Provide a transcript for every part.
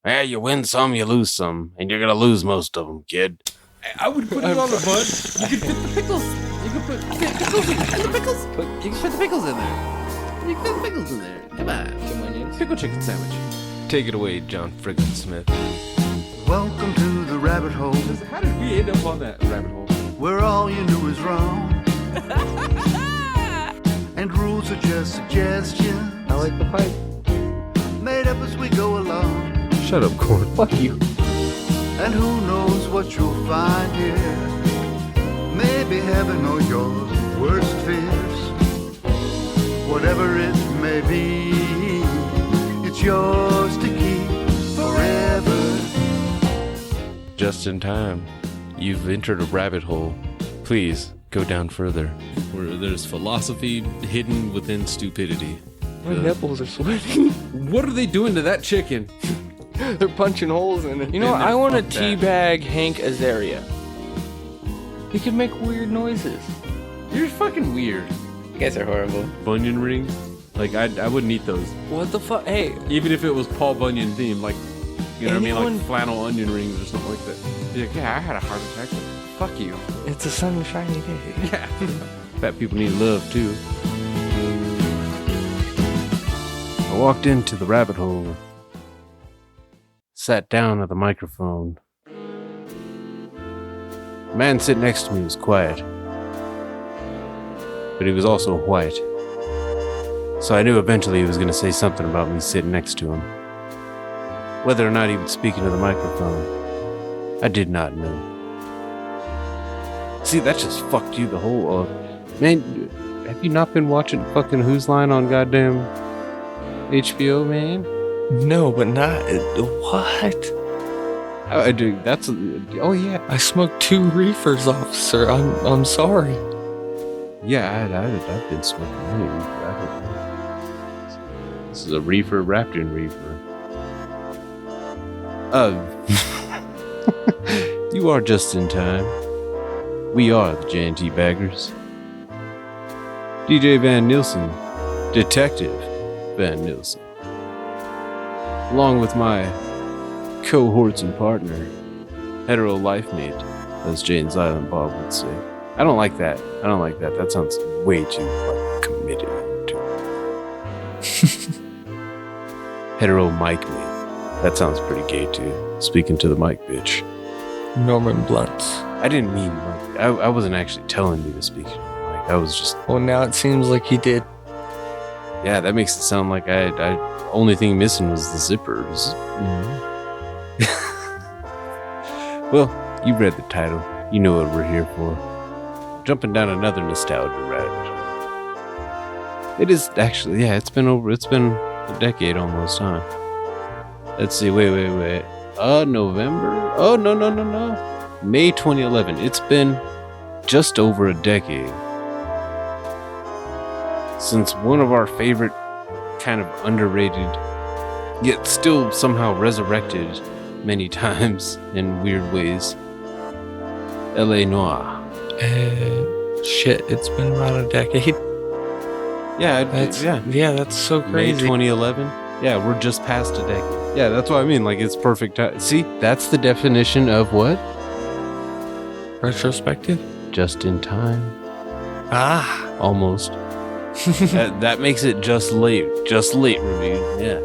Yeah, you win some, you lose some, and you're gonna lose most of them, kid. I would put it on a bun. You could fit the pickles. You could put pickles in the pickles. You can fit the pickles in there. You can fit the pickles in there. Come on. Some onions. Pickle chicken sandwich. Take it away, John Frickin Smith. Welcome to the rabbit hole, How did we end up on that rabbit hole? where all you knew is wrong. And rules are just suggestions, I like the pipe. made up as we go along. Shut up, Corn. Fuck you. And who knows what you'll find here. Maybe heaven or your worst fears. Whatever it may be, it's yours to keep forever. Just in time. You've entered a rabbit hole. Please, go down further. Where there's philosophy hidden within stupidity. My nipples are sweating. What are they doing to that chicken? They're punching holes in it. You know what? I want to teabag Hank Azaria. He can make weird noises. You're fucking weird. You guys are horrible. Bunyan rings? Like, I wouldn't eat those. What the fuck? Hey, Even if it was Paul Bunyan themed, like, you know what I mean? Anyone- Like flannel onion rings or something like that. Be like, yeah, I had a heart attack. Fuck you. it's a sunny, shiny day. Yeah. Fat people need love, too. I walked into the rabbit hole. Sat down at the microphone. The man sitting next to me was quiet. But he was also white. So I knew eventually he was going to say something about me sitting next to him. Whether or not he would speak into the microphone, I did not know. See, that just fucked you the whole... man, have you not been watching fucking Who's Line on goddamn HBO, man? No, but not. What? I do. That's... oh, yeah. I smoked 2 reefers, officer. I'm sorry. Yeah, I've been smoking many reefer. This is a reefer wrapped in reefer. You are just in time. We are the J&T Baggers. DJ Van Nielsen, Detective Van Nielsen. Along with my cohorts and partner, hetero life mate, as Jane Silent Bob would say. I don't like that. That sounds way too like committed to hetero mic mate. That sounds pretty gay too. Speaking to the mic, bitch. Norman Blunts. I didn't mean like I wasn't actually telling you to speak to the mic. I was just Well, now it seems like he did. yeah. That makes it sound like I only thing missing was the zippers. Well, you read the title. You know what we're here for. Jumping down another nostalgia rabbit hole. It is actually, yeah, it's been a decade almost, huh? Let's see, wait. November? Oh, no. May 2011. It's been just over a decade since one of our favorite, kind of underrated, yet still somehow resurrected many times in weird ways, LA Noire. Shit, it's been about a decade. Yeah, That's so May crazy. 2011. Yeah, we're just past a decade. Yeah, that's what I mean. Like, it's perfect time. See, that's the definition of what? Retrospective? Just in time. Ah. Almost. that makes it just late review. Yeah.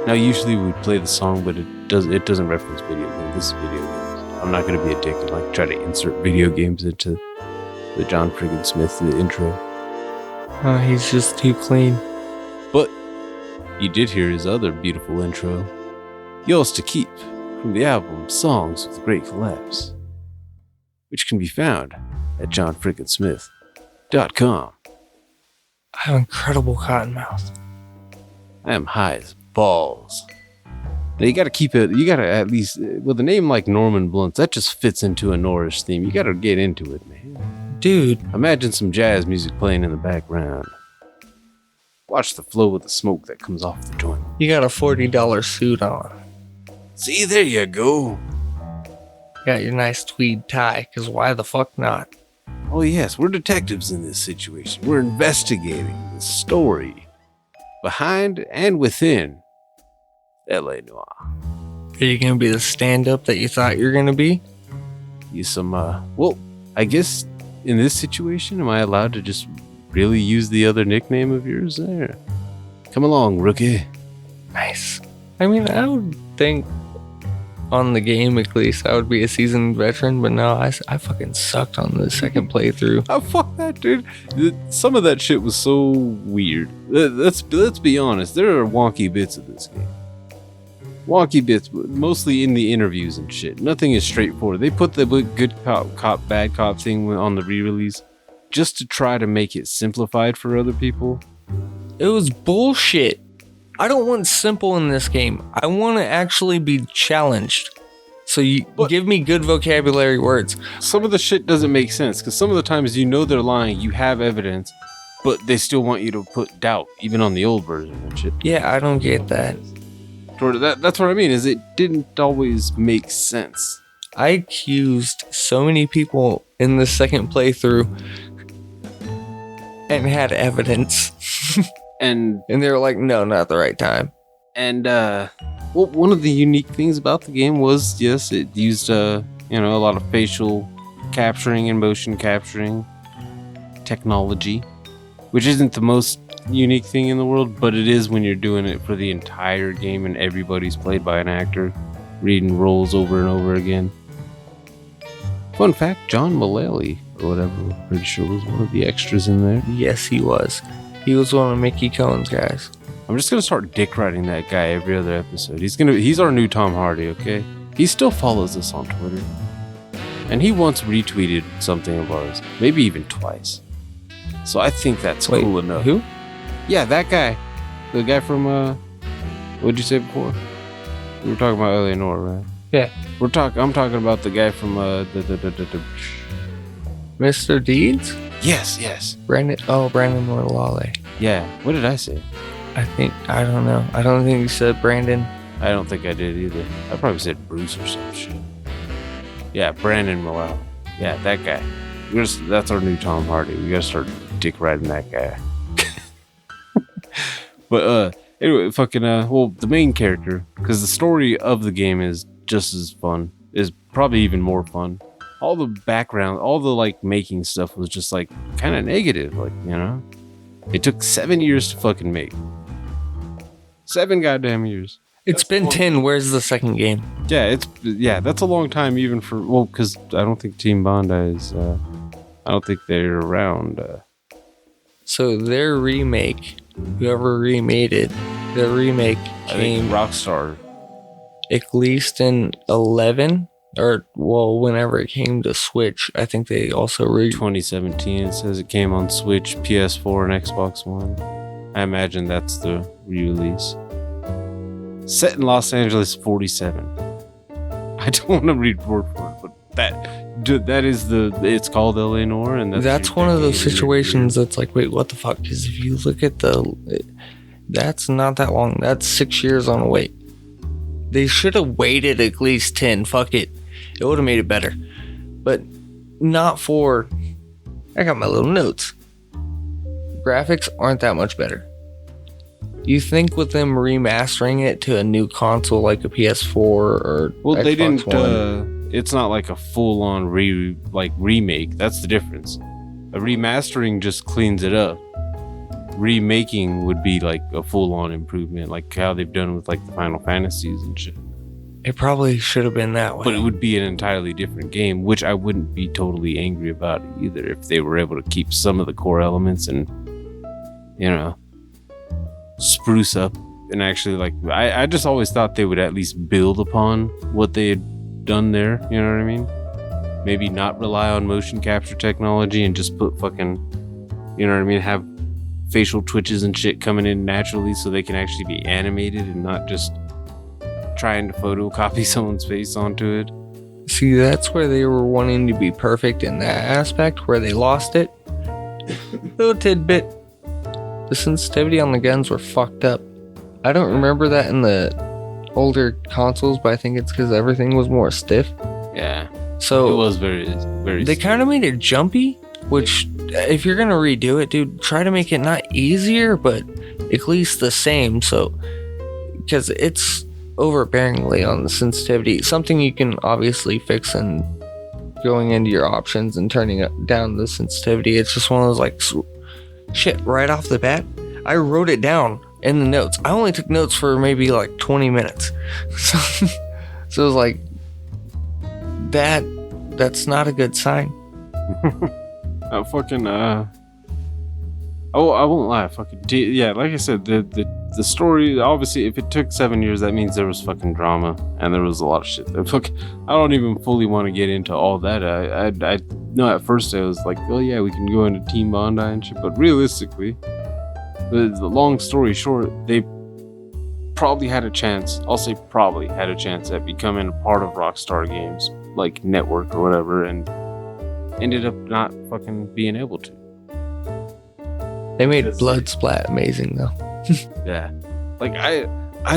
Now, usually we play the song, but it doesn't reference video games. This is video games. I'm not going to be a dick and like try to insert video games into the John Frickin Smith intro. He's just too clean. But you did hear his other beautiful intro, Yours to Keep, from the album Songs with Great Collapse, which can be found at johnfrickinsmith.com. I have incredible cotton mouth. I am high as balls. Now you gotta keep it, you gotta at least, with a name like Norman Blunts, that just fits into a Noirish theme. You gotta get into it, man. Dude. Imagine some jazz music playing in the background. Watch the flow of the smoke that comes off the joint. You got a $40 suit on. See, there you go. Got your nice tweed tie, because why the fuck not? Oh yes, we're detectives in this situation. We're investigating the story behind and within LA Noire. Are you gonna be the stand-up that you thought you were gonna be? Use some, well, I guess in this situation, am I allowed to just really use the other nickname of yours there? Come along, rookie. Nice. I mean, I would think on the game at least I would be a seasoned veteran, but no, I fucking sucked on the second playthrough. Oh, fuck that, dude. Some of that shit was so weird. Let's be honest. There are wonky bits of this game. Wonky bits, mostly in the interviews and shit. Nothing is straightforward. They put the good cop, bad cop thing on the re-release just to try to make it simplified for other people. It was bullshit. I don't want simple in this game. I want to actually be challenged. So give me good vocabulary words. Some of the shit doesn't make sense, because some of the times you know they're lying, you have evidence, but they still want you to put doubt, even on the old version and shit. Yeah, I don't get that. That's what I mean, is it didn't always make sense. I accused so many people in the second playthrough and had evidence. And they were like, no, not the right time. And, well, one of the unique things about the game was, yes, it used, a lot of facial capturing and motion capturing technology, which isn't the most unique thing in the world, but it is when you're doing it for the entire game and everybody's played by an actor, reading roles over and over again. Fun fact, John Mulaney, or whatever, I'm pretty sure was one of the extras in there. Yes, he was. He was one of Mickey Cohen's guys. I'm just gonna start dick riding that guy every other episode. He's our new Tom Hardy, okay? He still follows us on Twitter. And he once retweeted something of ours. Maybe even twice. So I think that's cool enough. Who? Yeah, that guy. The guy from, what'd you say before? We were talking about L.A. Noire, right? Yeah. I'm talking about the guy from, Mr. Deeds? Yes. Brandon Morlale. Yeah. What did I say? I don't know. I don't think you said Brandon. I don't think I did either. I probably said Bruce or some shit. Yeah, Brandon Morlale. Yeah, that guy. That's our new Tom Hardy. We gotta start dick riding that guy. But, anyway, the main character, because the story of the game is just as fun, is probably even more fun. All the background, all the, making stuff was just, kind of negative, It took 7 years to fucking make. 7 goddamn years. It's been 10. Where's the second game? Yeah, that's a long time even for, because I don't think Team Bondi is, I don't think they're around. So their remake, whoever remade it, their remake came... Rockstar. At least in 11, whenever it came to Switch, I think they also 2017, it says it came on Switch, PS4, and Xbox One. I imagine that's the re-release. Set in Los Angeles 47. I don't want to read word for it, but that is it's called L.A. Noire, and that's one of those situations that's like, wait, what the fuck? Because if you look at that's not that long. That's 6 years on a wait. They should have waited at least 10. Fuck it. It would have made it better. But not for... I got my little notes. Graphics aren't that much better. You think with them remastering it to a new console like a PS4 or Well, Xbox they didn't... One, it's not like a full-on remake. That's the difference. A remastering just cleans it up. Remaking would be like a full-on improvement, like how they've done with the Final Fantasies and shit. It probably should have been that way. But it would be an entirely different game, which I wouldn't be totally angry about either if they were able to keep some of the core elements and, spruce up and actually I just always thought they would at least build upon what they had done there, you know what I mean? Maybe not rely on motion capture technology and just put fucking, you know what I mean, have facial twitches and shit coming in naturally so they can actually be animated and not just trying to photocopy someone's face onto it. See, that's where they were wanting to be perfect in that aspect, where they lost it. Little tidbit. The sensitivity on the guns were fucked up. I don't remember that in the older consoles, but I think it's because everything was more stiff. Yeah. So it was very, very They kind of made it jumpy, which if you're going to redo it, dude, try to make it not easier, but at least the same. So, because overbearingly on the sensitivity. Something you can obviously fix and going into your options and turning down the sensitivity. It's just one of those like shit right off the bat. I wrote it down in the notes. I only took notes for maybe like 20 minutes. So it was like that's not a good sign. I won't lie. Yeah, like I said, the story, obviously, if it took 7 years, that means there was fucking drama and there was a lot of shit. I don't even fully want to get into all that. I know at first I was like, oh yeah, we can go into Team Bondi and shit, but realistically, the long story short, they probably had a chance. I'll say probably had a chance at becoming a part of Rockstar Games, like Network or whatever, and ended up not fucking being able to. They made Bloodsplat amazing though. Yeah, like I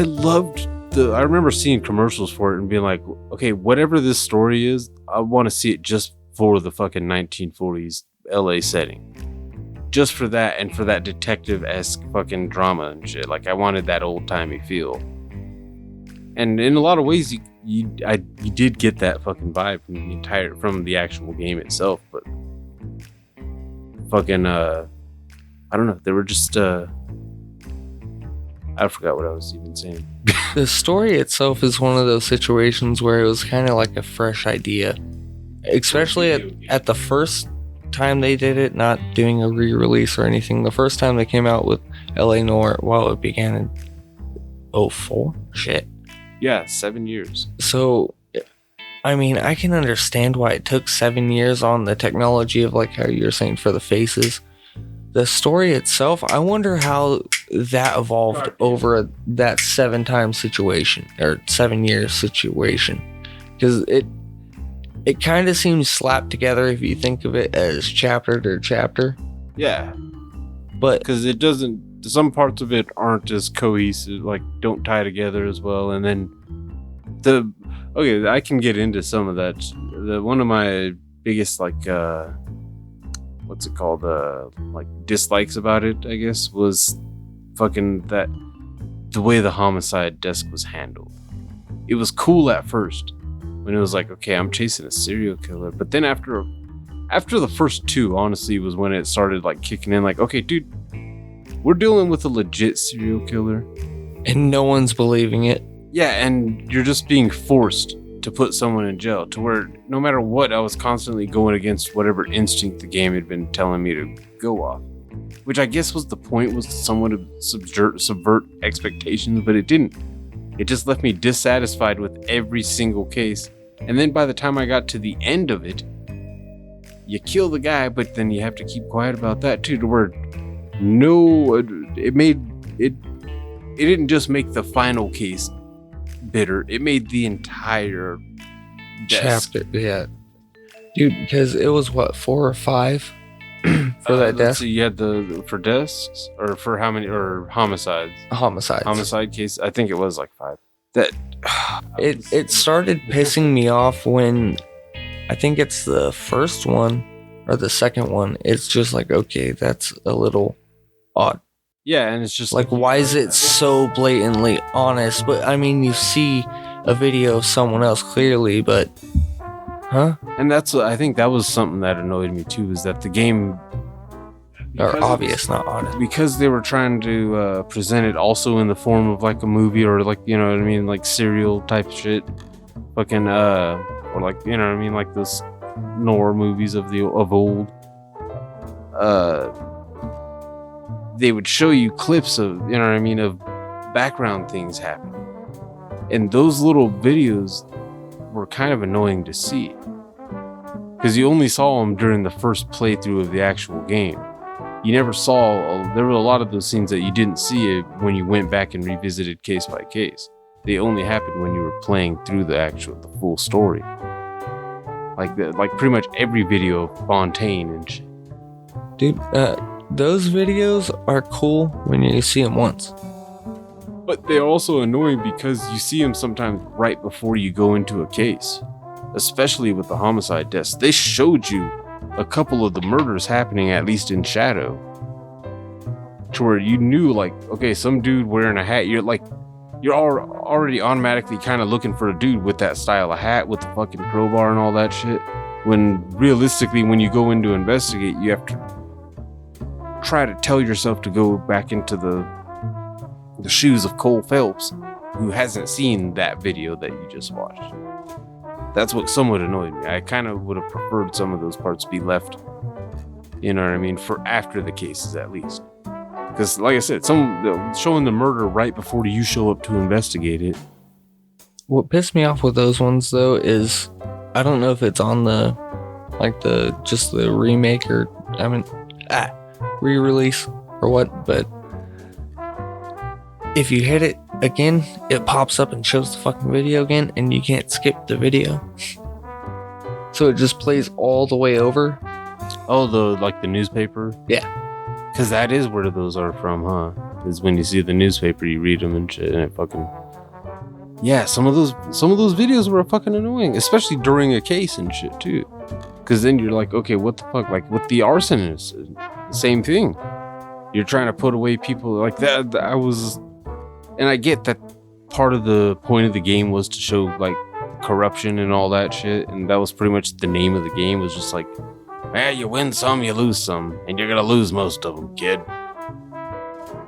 loved I remember seeing commercials for it and being like, okay, whatever this story is, I want to see it just for the fucking 1940s LA setting, just for that and for that detective-esque fucking drama and shit. Like I wanted that old-timey feel, and in a lot of ways you did get that fucking vibe from the actual game itself. But fucking I don't know, they were just I forgot what I was even saying. The story itself is one of those situations where it was kind of like a fresh idea, especially at the first time they did it, not doing a re-release or anything. The first time they came out with LA Noire, well, it began in 2004. Shit. Yeah, 7 years. So, I mean, I can understand why it took 7 years on the technology of like how you're saying for the faces. The story itself, I wonder how that evolved over that 7 year situation, because it kind of seems slapped together if you think of it as chapter to chapter. Yeah, but because it doesn't. Some parts of it aren't as cohesive, like don't tie together as well, and then I can get into some of that. One of my biggest like what's it called, like dislikes about it, I guess, was fucking the way the homicide desk was handled. It was cool at first when it was like, okay, I'm chasing a serial killer, but then after the first 2, honestly, was when it started like kicking in, like, okay, dude, we're dealing with a legit serial killer and no one's believing it. Yeah, and you're just being forced to put someone in jail, to where no matter what, I was constantly going against whatever instinct the game had been telling me to go off, which I guess was the point, was somewhat to subvert expectations, but it didn't. It just left me dissatisfied with every single case, and then by the time I got to the end of it, you kill the guy, but then you have to keep quiet about that too, to where it didn't just make the final case bitter, it made the entire desk. Chapter, yeah, dude, because it was what, 4 or 5 for that desk. So you had for desks, or for how many, or homicide case, I think it was like 5. That it started pissing me off when, I think it's the first one or the second one, it's just like, okay, that's a little odd. Yeah, and it's just like, why is it so blatantly honest? But I mean, you see a video of someone else clearly, but and I think that was something that annoyed me too, is that the game are obvious, not honest, because they were trying to present it also in the form of like a movie, or like, you know what I mean, like serial type shit, fucking or like, you know what I mean, like those Noire movies of old. They would show you clips of, you know what I mean, of background things happening. And those little videos were kind of annoying to see, because you only saw them during the first playthrough of the actual game. You never saw, there were a lot of those scenes that you didn't see when you went back and revisited case by case. They only happened when you were playing through the full story. Like pretty much every video of Fontaine and shit. Dude, those videos are cool when you see them once. But they're also annoying because you see them sometimes right before you go into a case. Especially with the homicide desk. They showed you a couple of the murders happening, at least in shadow. To where you knew, like, okay, some dude wearing a hat. You're like, you're already automatically kind of looking for a dude with that style of hat, with the fucking crowbar and all that shit. When realistically, when you go in to investigate, you have to try to tell yourself to go back into the shoes of Cole Phelps, who hasn't seen that video that you just watched. That's what somewhat annoyed me. I kind of would have preferred some of those parts be left, you know what I mean, for after the cases at least. Because, like I said, showing the murder right before you show up to investigate it. What pissed me off with those ones, though, is I don't know if it's on the remake or re-release or what, but if you hit it again, it pops up and shows the fucking video again, and you can't skip the video. So it just plays all the way over. Oh, the newspaper? Yeah. Because that is where those are from, huh? Is when you see the newspaper, you read them and shit, and it fucking... Yeah, some of those videos were fucking annoying, especially during a case and shit, too. Because then you're like, okay, what the fuck? Like, with the arsonist, same thing. You're trying to put away people like that. And I get that part of the point of the game was to show, like, corruption and all that shit, and that was pretty much the name of the game, was just like, you win some, you lose some, and you're gonna lose most of them, kid.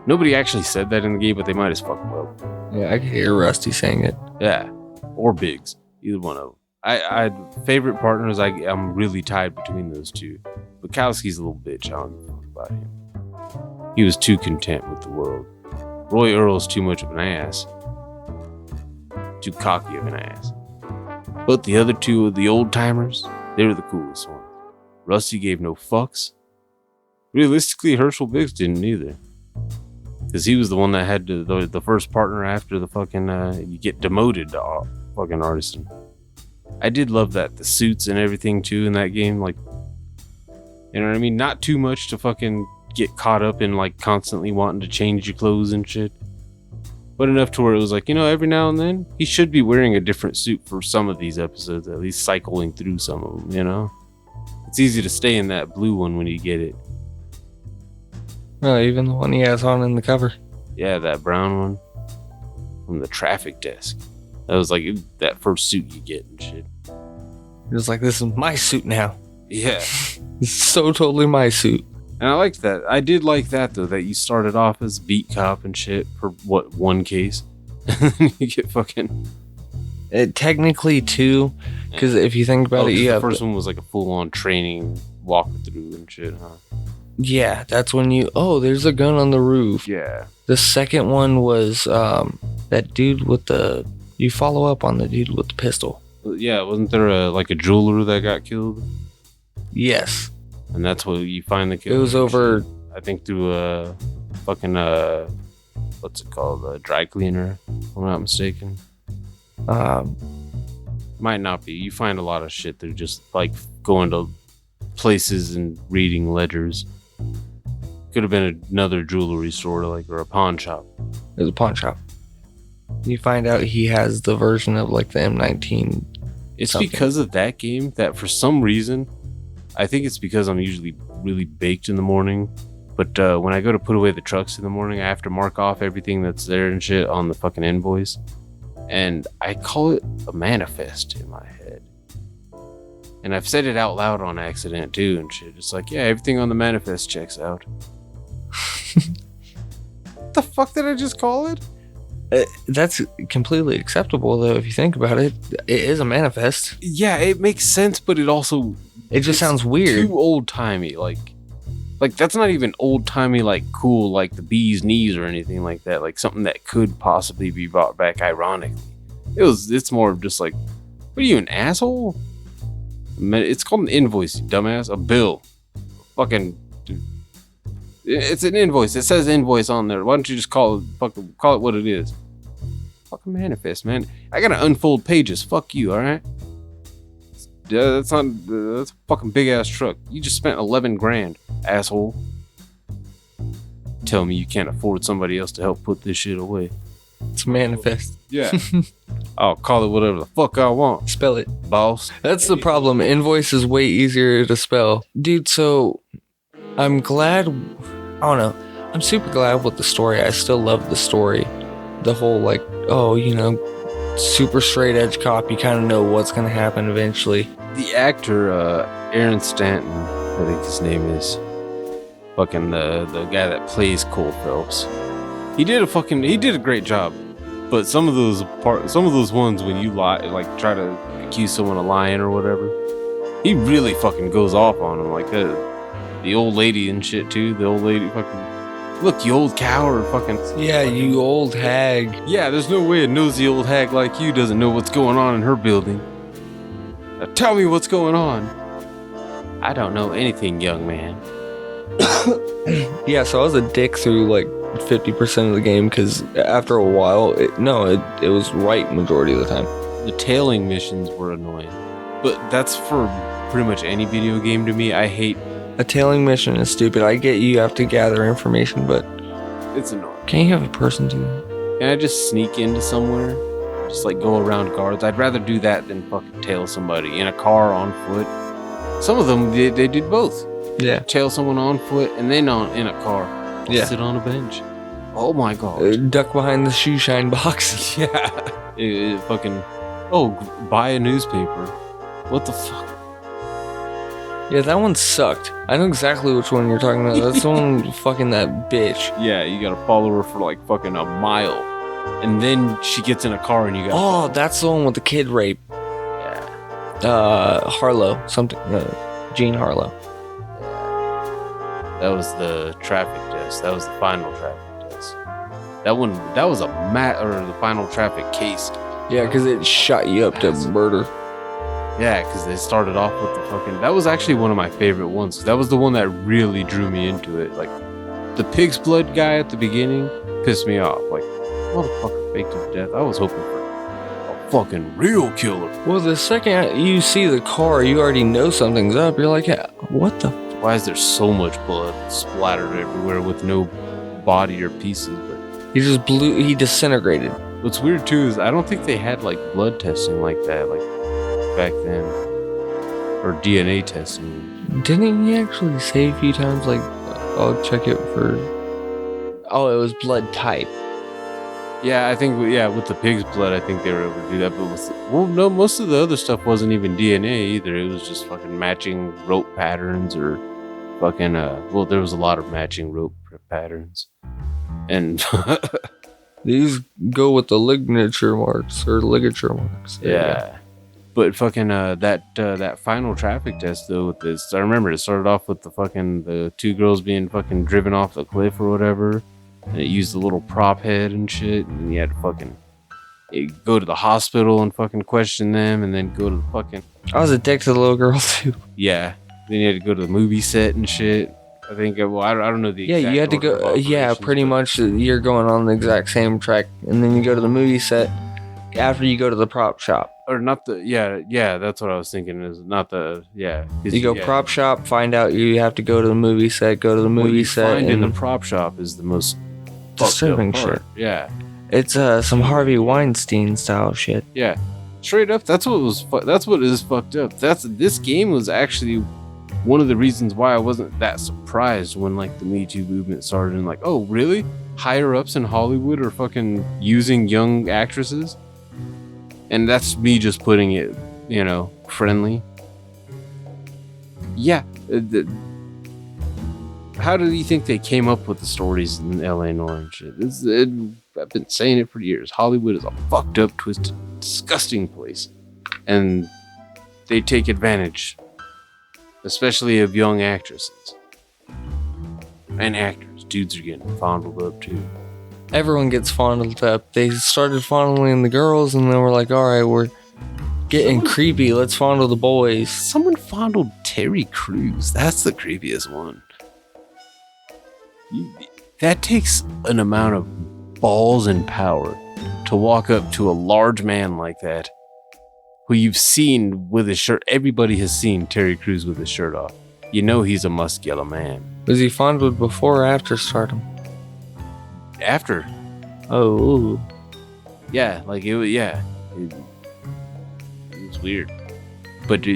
Nobody actually said that in the game, but they might as fuck well. Yeah, I can hear Rusty saying it. Yeah, or Biggs, either one of them. I favorite partners, I'm really tied between those two. Bukowski's a little bitch, I don't give a fuck about him. He was too content with the world. Roy Earl's too much of an ass. Too cocky of an ass. But the other two of the old timers, they were the coolest ones. Rusty gave no fucks. Realistically, Herschel Biggs didn't either. Because he was the one that had the first partner after the fucking, you get demoted to fucking artisan. I did love that. The suits and everything too in that game. Like, you know what I mean? Not too much to fucking get caught up in like constantly wanting to change your clothes and shit. But enough to where it was like, every now and then he should be wearing a different suit for some of these episodes, at least cycling through some of them, It's easy to stay in that blue one when you get it. Well, even the one he has on in the cover. Yeah, that brown one from the traffic desk. That was like that first suit you get and shit. It was like, this is my suit now. Yeah. It's so totally my suit. And I liked that. I did like that, though, that you started off as beat cop and shit for, one case? And then you get fucking... Technically, two, because if you think about it, the first one was like a full-on training walkthrough and shit, huh? Yeah, that's when there's a gun on the roof. Yeah. The second one was that dude with you follow up on the dude with the pistol. Yeah, wasn't there a jeweler that got killed? Yes. And that's what you find the killer. It was over... I think through a fucking, what's it called? A dry cleaner, if I'm not mistaken. Might not be. You find a lot of shit through just, like, going to places and reading ledgers. Could have been another jewelry store, or a pawn shop. It was a pawn shop. You find out he has the version of, like, the M19. It's because of that game that for some reason... I think it's because I'm usually really baked in the morning, but when I go to put away the trucks in the morning, I have to mark off everything that's there and shit on the fucking invoice, and I call it a manifest in my head. And I've said it out loud on accident too and shit. It's like, yeah, everything on the manifest checks out. What the fuck did I just call it? That's completely acceptable, though, if you think about it. It is a manifest. Yeah, it makes sense, but it also... It just sounds weird. Too old-timey, like that's not even old-timey, cool, like the bee's knees or anything like that, like something that could possibly be brought back ironically. It's more of just like, what are you, an asshole? It's called an invoice, you dumbass. A bill. Fucking, dude. It's an invoice. It says invoice on there. Why don't you just call it what it is? Fucking manifest, man. I gotta unfold pages. Fuck you, alright? Yeah, that's a fucking big ass truck. You just spent 11 grand, asshole. Tell me you can't afford somebody else to help put this shit away. It's a manifest. Yeah. I'll call it whatever the fuck I want. Spell it. Boss. That's the problem. Invoice is way easier to spell. Dude, so I'm glad, I don't know. I'm super glad with the story. I still love the story. the whole like, oh, you know, super straight edge cop. You kind of know what's gonna happen eventually. The actor, Aaron Stanton, I think his name is, fucking the guy that plays Cole Phelps. He did a great job. But some of those ones when you lie, like try to accuse someone of lying or whatever, he really fucking goes off on them. Like the old lady and shit too. The old lady fucking, look, you old cow, or fucking. Yeah, you old hag. Yeah, there's no way a nosy old hag like you doesn't know what's going on in her building. Now tell me what's going on. I don't know anything, young man. Yeah, so I was a dick through like 50% of the game because after a while, it was right majority of the time. The tailing missions were annoying, but that's for pretty much any video game to me. I hate a tailing mission is stupid. I get you have to gather information, but it's annoying. Can't you have a person do that? Can I just sneak into somewhere? Just like go around guards? I'd rather do that than fucking tail somebody in a car on foot. Some of them they did both. Yeah, tail someone on foot and then in a car. Yeah, sit on a bench. Oh my god. Duck behind the shoe shine box. Yeah. Fucking. Oh, buy a newspaper. What the fuck? Yeah, that one sucked. I know exactly which one you're talking about. That's the one fucking that bitch. Yeah, you gotta follow her for like fucking a mile. And then she gets in a car and you gotta. Oh, that's the one with the kid rape. Yeah. Harlow. Something. Jean Harlow. That was the traffic test. That was the final traffic test. That one, that was the final traffic case. Yeah, because it shot you up to murder. Yeah, because they started off with the fucking... That was actually one of my favorite ones. That was the one that really drew me into it. Like, the pig's blood guy at the beginning pissed me off. Like, motherfucker faked his death. I was hoping for a fucking real killer. Well, the second you see the car, you already know something's up. You're like, what the... Why is there so much blood splattered everywhere with no body or pieces? But he disintegrated. What's weird too is I don't think they had like blood testing like that like back then, or DNA testing. Didn't he actually say a few times like, I'll check it for... Oh, it was blood type. Yeah, I think with the pig's blood, I think they were able to do that. But no, most of the other stuff wasn't even DNA either. It was just fucking matching rope patterns or fucking there was a lot of matching rope patterns, and these go with the ligature marks. Yeah, but fucking that final traffic test though with this, I remember it started off with the two girls being fucking driven off the cliff or whatever. And it used the little prop head and shit, and then you had to fucking go to the hospital and fucking question them, and then go to the fucking... I was a dick to the little girl too. Yeah. Then you had to go to the movie set and shit. I think, well, I don't know the exact... Yeah, you had to go... Yeah, pretty much you're going on the exact same track, and then you go to the movie set after you go to the prop shop. Or not the... Yeah, that's what I was thinking, is not the... Yeah. You go prop shop, find out you have to go to the movie set, go to the movie set. What you find in the prop shop is the most... disturbing shit. Yeah, it's some Harvey Weinstein style shit. Yeah, straight up. That's what is fucked up. This game was actually one of the reasons why I wasn't that surprised when like the Me Too movement started and like, oh really? Higher ups in Hollywood are fucking using young actresses, and that's me just putting it, friendly. Yeah. How do you think they came up with the stories in LA Noire and shit? I've been saying it for years. Hollywood is a fucked up, twisted, disgusting place. And they take advantage, especially of young actresses. And actors. Dudes are getting fondled up too. Everyone gets fondled up. They started fondling the girls and then we're like, alright, we're getting creepy. Let's fondle the boys. Someone fondled Terry Crews. That's the creepiest one. That takes an amount of balls and power to walk up to a large man like that, who you've seen with his shirt. Everybody has seen Terry Crews with his shirt off. You know he's a muscular man. Was he fondled before or after stardom? After. Oh. Yeah, like it was. Yeah, it was weird, but.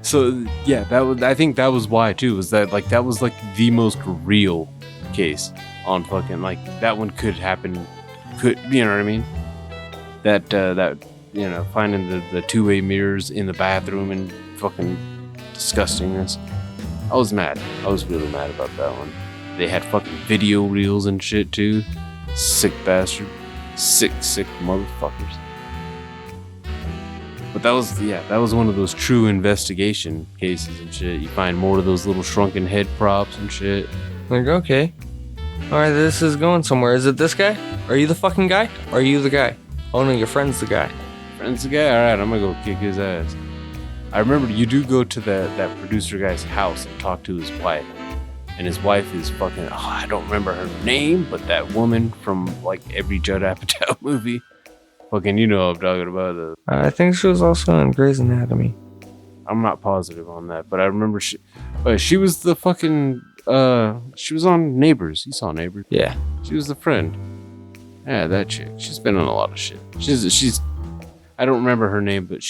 So yeah, I think that was why too. Was that like that was like the most real case on fucking like that one could happen. Could you know what I mean? That finding the two-way mirrors in the bathroom and fucking disgustingness. I was mad. I was really mad about that one. They had fucking video reels and shit too. Sick bastard. Sick motherfuckers. But that was one of those true investigation cases and shit. You find more of those little shrunken head props and shit. Like, okay. Alright, this is going somewhere. Is it this guy? Are you the fucking guy? Or are you the guy? Oh no, your friend's the guy. Friend's the guy? Alright, I'm gonna go kick his ass. I remember you do go to that producer guy's house and talk to his wife. And his wife is fucking, I don't remember her name, but that woman from like every Judd Apatow movie. Fucking, you know what I'm talking about. I think she was also in Grey's Anatomy. I'm not positive on that, but I remember she was the fucking, she was on Neighbors. You saw Neighbors? Yeah. She was the friend. Yeah, that chick. She's been on a lot of shit. She's, I don't remember her name, but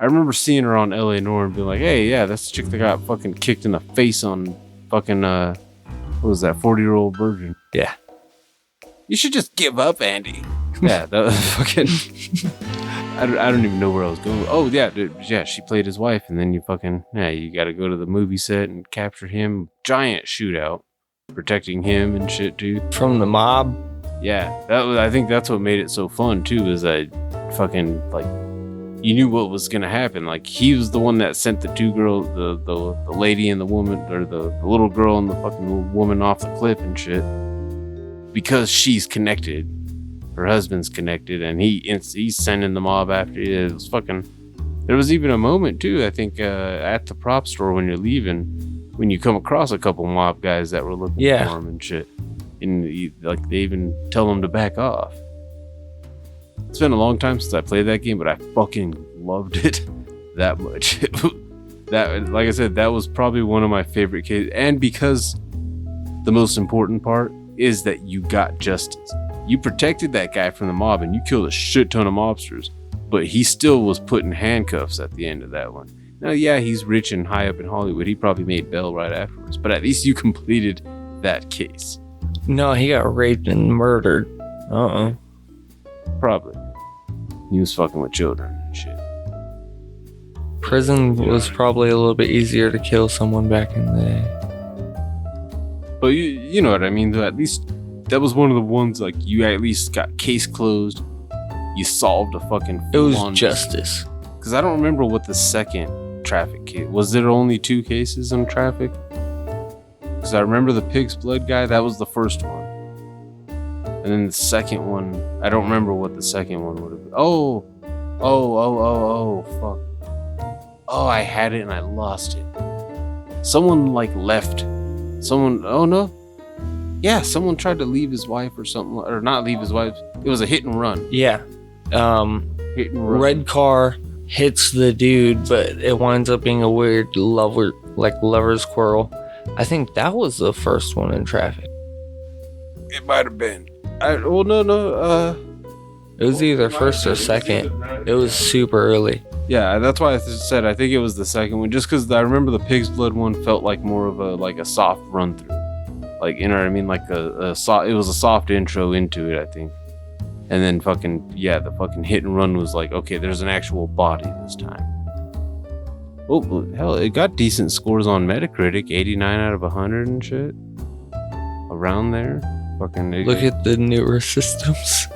I remember seeing her on LA Noire and being like, hey, yeah, that's the chick that got fucking kicked in the face on fucking, what was that, 40-year-old virgin. Yeah. You should just give up, Andy. Yeah, that was fucking... I don't even know where I was going. Oh, yeah, dude, yeah, she played his wife, and then you gotta go to the movie set and capture him. Giant shootout. Protecting him and shit, too. From the mob? Yeah, I think that's what made it so fun, too, is that fucking, like, you knew what was gonna happen. Like, he was the one that sent the two girls, the lady and the woman, or the little girl and the fucking woman off the cliff and shit. Because she's connected. Her husband's connected, and he's sending the mob after you. It was fucking... There was even a moment, too, I think, at the prop store when you're leaving, when you come across a couple mob guys that were looking for him and shit. And, they even tell them to back off. It's been a long time since I played that game, but I fucking loved it that much. That, like I said, that was probably one of my favorite cases. And because the most important part is that you got justice. You protected that guy from the mob and you killed a shit ton of mobsters, but he still was put in handcuffs at the end of that one. Now, yeah, he's rich and high up in Hollywood. He probably made bail right afterwards, but at least you completed that case. No, he got raped and murdered. Probably. He was fucking with children and shit. Prison was probably a little bit easier to kill someone back in the day. But you know what I mean, though. At least that was one of the ones, like, you at least got case closed. You solved a fucking It was justice. Because I don't remember what the second traffic case... Was there only 2 cases on traffic? Because I remember the pig's blood guy, that was the first one. And then the second one, I don't remember what the second one would have been. Oh, fuck. Oh, I had it and I lost it. Someone, like, left. Oh no. Yeah, someone tried to leave his wife or something, or not leave his wife. It was a hit and run. Yeah. Hit and run. Red car hits the dude, but it winds up being a weird lover's quarrel. I think that was the first one in traffic. It might have been. No. It was either first or second. It was super early. Yeah, that's why I said I think it was the second one. Just because I remember the pig's blood one felt like more of a soft run through. Like, you know what I mean? Like it was a soft intro into it, I think. And then the fucking hit and run was like, okay, there's an actual body this time. Oh, hell, it got decent scores on Metacritic, 89 out of 100 and shit. Around there. Look at the newer systems.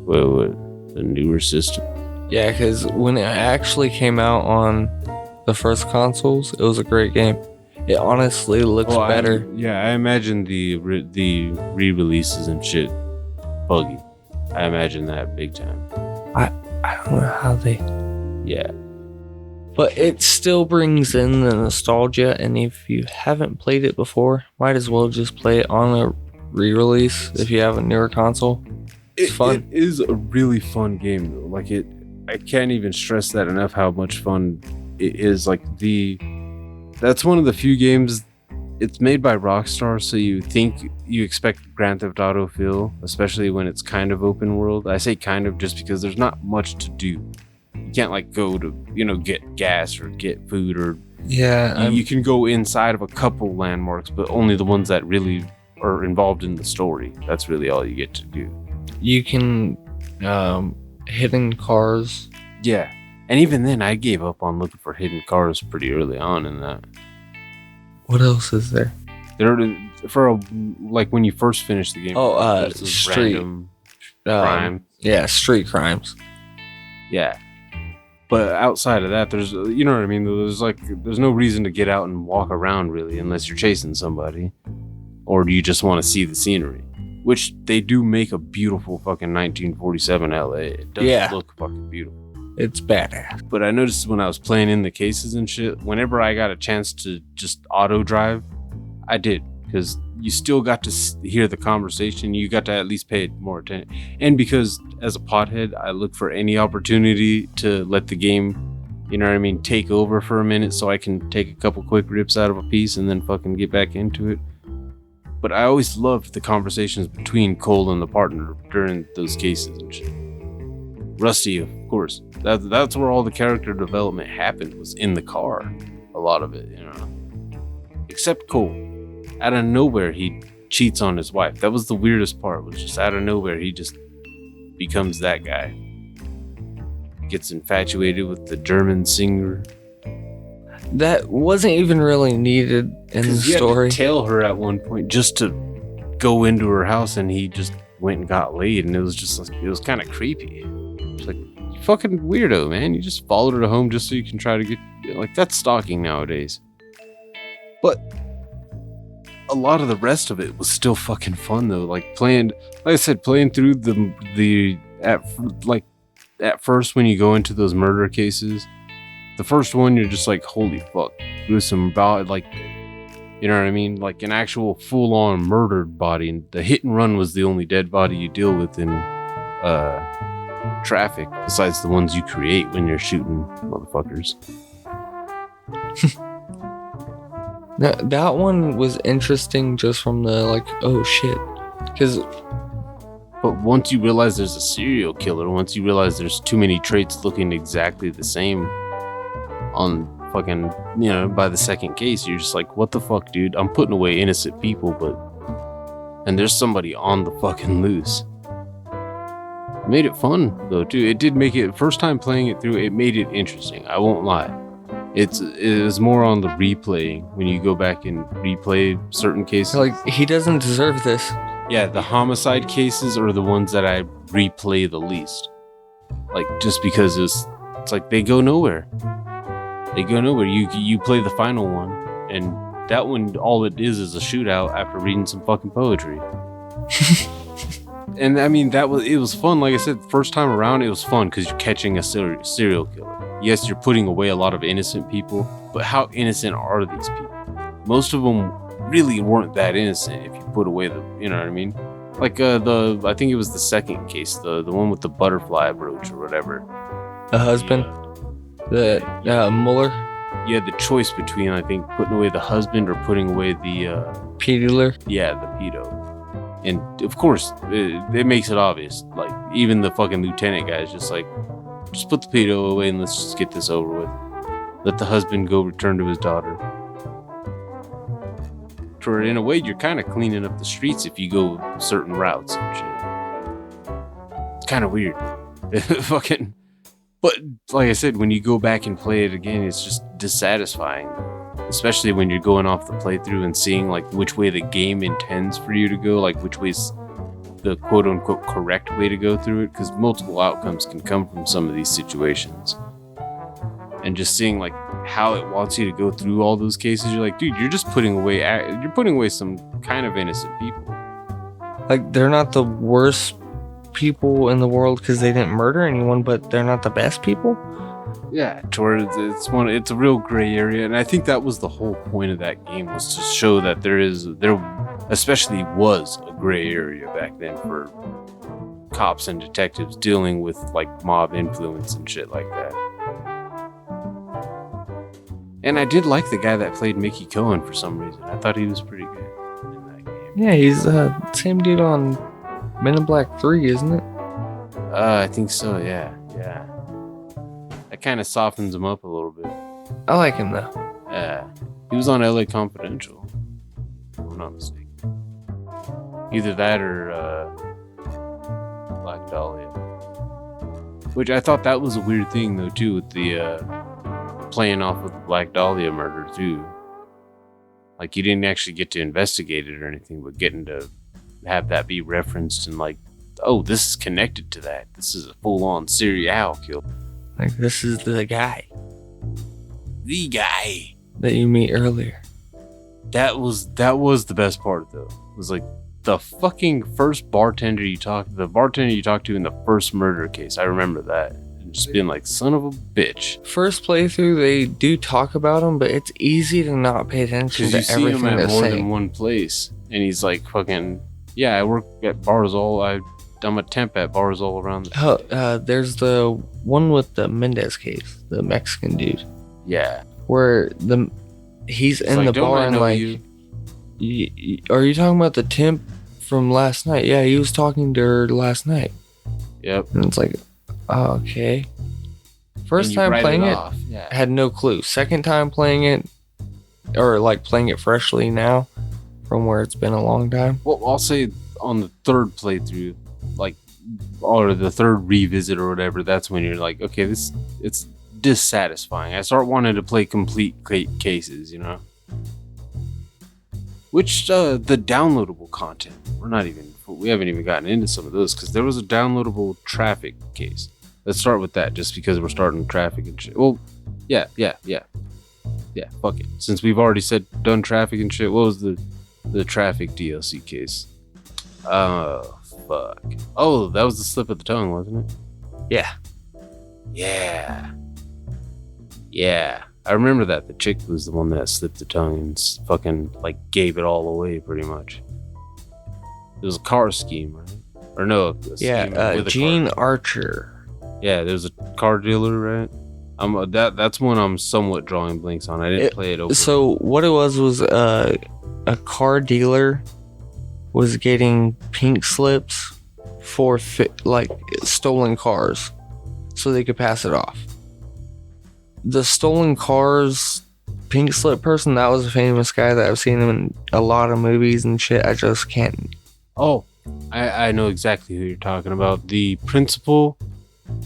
What? The newer system? Yeah, because when it actually came out on the first consoles, it was a great game. It honestly looks better. I imagine the re-releases and shit buggy. I imagine that big time. I don't know how they... Yeah. But it still brings in the nostalgia, and if you haven't played it before, might as well just play it on a re-release if you have a newer console. It's fun. It is a really fun game, though. Like, I can't even stress that enough how much fun it is. Like, that's one of the few games, it's made by Rockstar, so you expect Grand Theft Auto feel, especially when it's kind of open world. I say kind of just because there's not much to do. You can't, like, go to, get gas or get food or Yeah. You can go inside of a couple landmarks, but only the ones that really are involved in the story. That's really all you get to do. You can hidden cars. Yeah. And even then, I gave up on looking for hidden cars pretty early on in that. What else is there? Like when you first finish the game. there's those street random crime. Yeah, street crimes. Yeah. But outside of that, there's, you know what I mean? There's no reason to get out and walk around really unless you're chasing somebody. Or do you just want to see the scenery? Which they do make a beautiful fucking 1947 LA. It does look fucking beautiful. It's badass. But I noticed when I was playing in the cases and shit, whenever I got a chance to just auto drive, I did. Because you still got to hear the conversation. You got to at least pay more attention. And because as a pothead, I look for any opportunity to let the game, you know what I mean, take over for a minute so I can take a couple quick rips out of a piece and then fucking get back into it. But I always loved the conversations between Cole and the partner during those cases and shit. Rusty, of course. That's where all the character development happened, was in the car. A lot of it, you know. Except Cole. Out of nowhere, he cheats on his wife. That was the weirdest part, was just out of nowhere, he just becomes that guy. Gets infatuated with the German singer. That wasn't even really needed in the story. Had to tell her at one point just to go into her house, and he just went and got laid, and it was just like, it was kind of creepy. It's like, you fucking weirdo, man. You just followed her home just so you can try to get, like, that's stalking nowadays. But a lot of the rest of it was still fucking fun though. Like playing through at first when you go into those murder cases, the first one you're just like, holy fuck, gruesome about, like, you know what I mean, like an actual full-on murdered body. And the hit and run was the only dead body you deal with in traffic, besides the ones you create when you're shooting motherfuckers. That one was interesting just from the, like, oh shit. But once you realize there's a serial killer, once you realize there's too many traits looking exactly the same on fucking, you know, by the second case, you're just like, what the fuck, dude? I'm putting away innocent people, and there's somebody on the fucking loose. It made it fun, though, too. It did make it, first time playing it through, it made it interesting. I won't lie. It is more on the replaying, when you go back and replay certain cases. Like, he doesn't deserve this. Yeah, the homicide cases are the ones that I replay the least. Like, just because it's like they go nowhere. They go nowhere. You play the final one, and that one, all it is a shootout after reading some fucking poetry. And I mean, it was fun. Like I said, first time around, it was fun because you're catching a serial killer. Yes, you're putting away a lot of innocent people, but how innocent are these people? Most of them really weren't that innocent if you put away the, you know what I mean? Like I think it was the second case, the one with the butterfly brooch or whatever. The husband? The Mueller? You had the choice between, I think, putting away the husband or putting away the... Pedoler? Yeah, the pedo. And of course, it makes it obvious. Like, even the fucking lieutenant guy is just like, just put the pedo away and let's just get this over with. Let the husband go return to his daughter. For in a way, you're kind of cleaning up the streets if you go certain routes and shit. It's kind of weird. Fucking. But like I said, when you go back and play it again, it's just dissatisfying. Especially when you're going off the playthrough and seeing like which way the game intends for you to go, like which way's the quote-unquote correct way to go through it, because multiple outcomes can come from some of these situations. And just seeing like how it wants you to go through all those cases, you're like, dude, you're just putting away some kind of innocent people. Like, they're not the worst people in the world because they didn't murder anyone, but they're not the best people. Yeah, it's a real gray area, and I think that was the whole point of that game, was to show that there especially was a gray area back then for cops and detectives dealing with like mob influence and shit like that. And I did like the guy that played Mickey Cohen for some reason. I thought he was pretty good in that game. Yeah, he's same dude on Men in Black 3, isn't it? I think so, yeah. That kind of softens him up a little bit. I like him though. Yeah. He was on LA Confidential. If I'm not mistaken. Either that or Black Dahlia. Which I thought that was a weird thing though too, with the playing off of the Black Dahlia murder too. Like you didn't actually get to investigate it or anything, but getting to have that be referenced and like, oh, this is connected to that. This is a full-on serial kill. Like, this is the guy. The guy that you meet earlier. That was the best part though. It was like the fucking first bartender you talked to in the first murder case. I remember that. And just being like, son of a bitch. First playthrough, they do talk about him, but it's easy to not pay attention to everything they're saying. You see him at more than one place. And he's like, fucking, yeah, I work at bars I'm a temp at bars all around there's the one with the Mendez case, the Mexican dude. Yeah. Where he's in the bar and like, are you talking about the temp from last night? Yeah, he was talking to her last night. Yep. And it's like, oh, okay. First time playing it, yeah. Had no clue. Second time playing it, or like playing it freshly now, from where it's been a long time. Well, I'll say on the third playthrough, like, or the third revisit or whatever, that's when you're like, okay, it's dissatisfying. I start wanting to play complete cases, you know? Which, the downloadable content, we haven't even gotten into some of those, because there was a downloadable traffic case. Let's start with that, just because we're starting traffic and shit. Well, yeah, fuck it. Since we've already done traffic and shit, what was the traffic DLC case? Oh, fuck. Oh, that was the slip of the tongue, wasn't it? Yeah. I remember that. The chick was the one that slipped the tongue and fucking, like, gave it all away, pretty much. It was a car scheme, right? Or no, Gene Archer. Yeah, there's a car dealer, right? That's one I'm somewhat drawing blanks on. I didn't play it over. So what it was a car dealer was getting pink slips for stolen cars, so they could pass it off. The stolen cars pink slip person, that was a famous guy that I've seen him in a lot of movies and shit. I just can't. Oh, I know exactly who you're talking about. The principal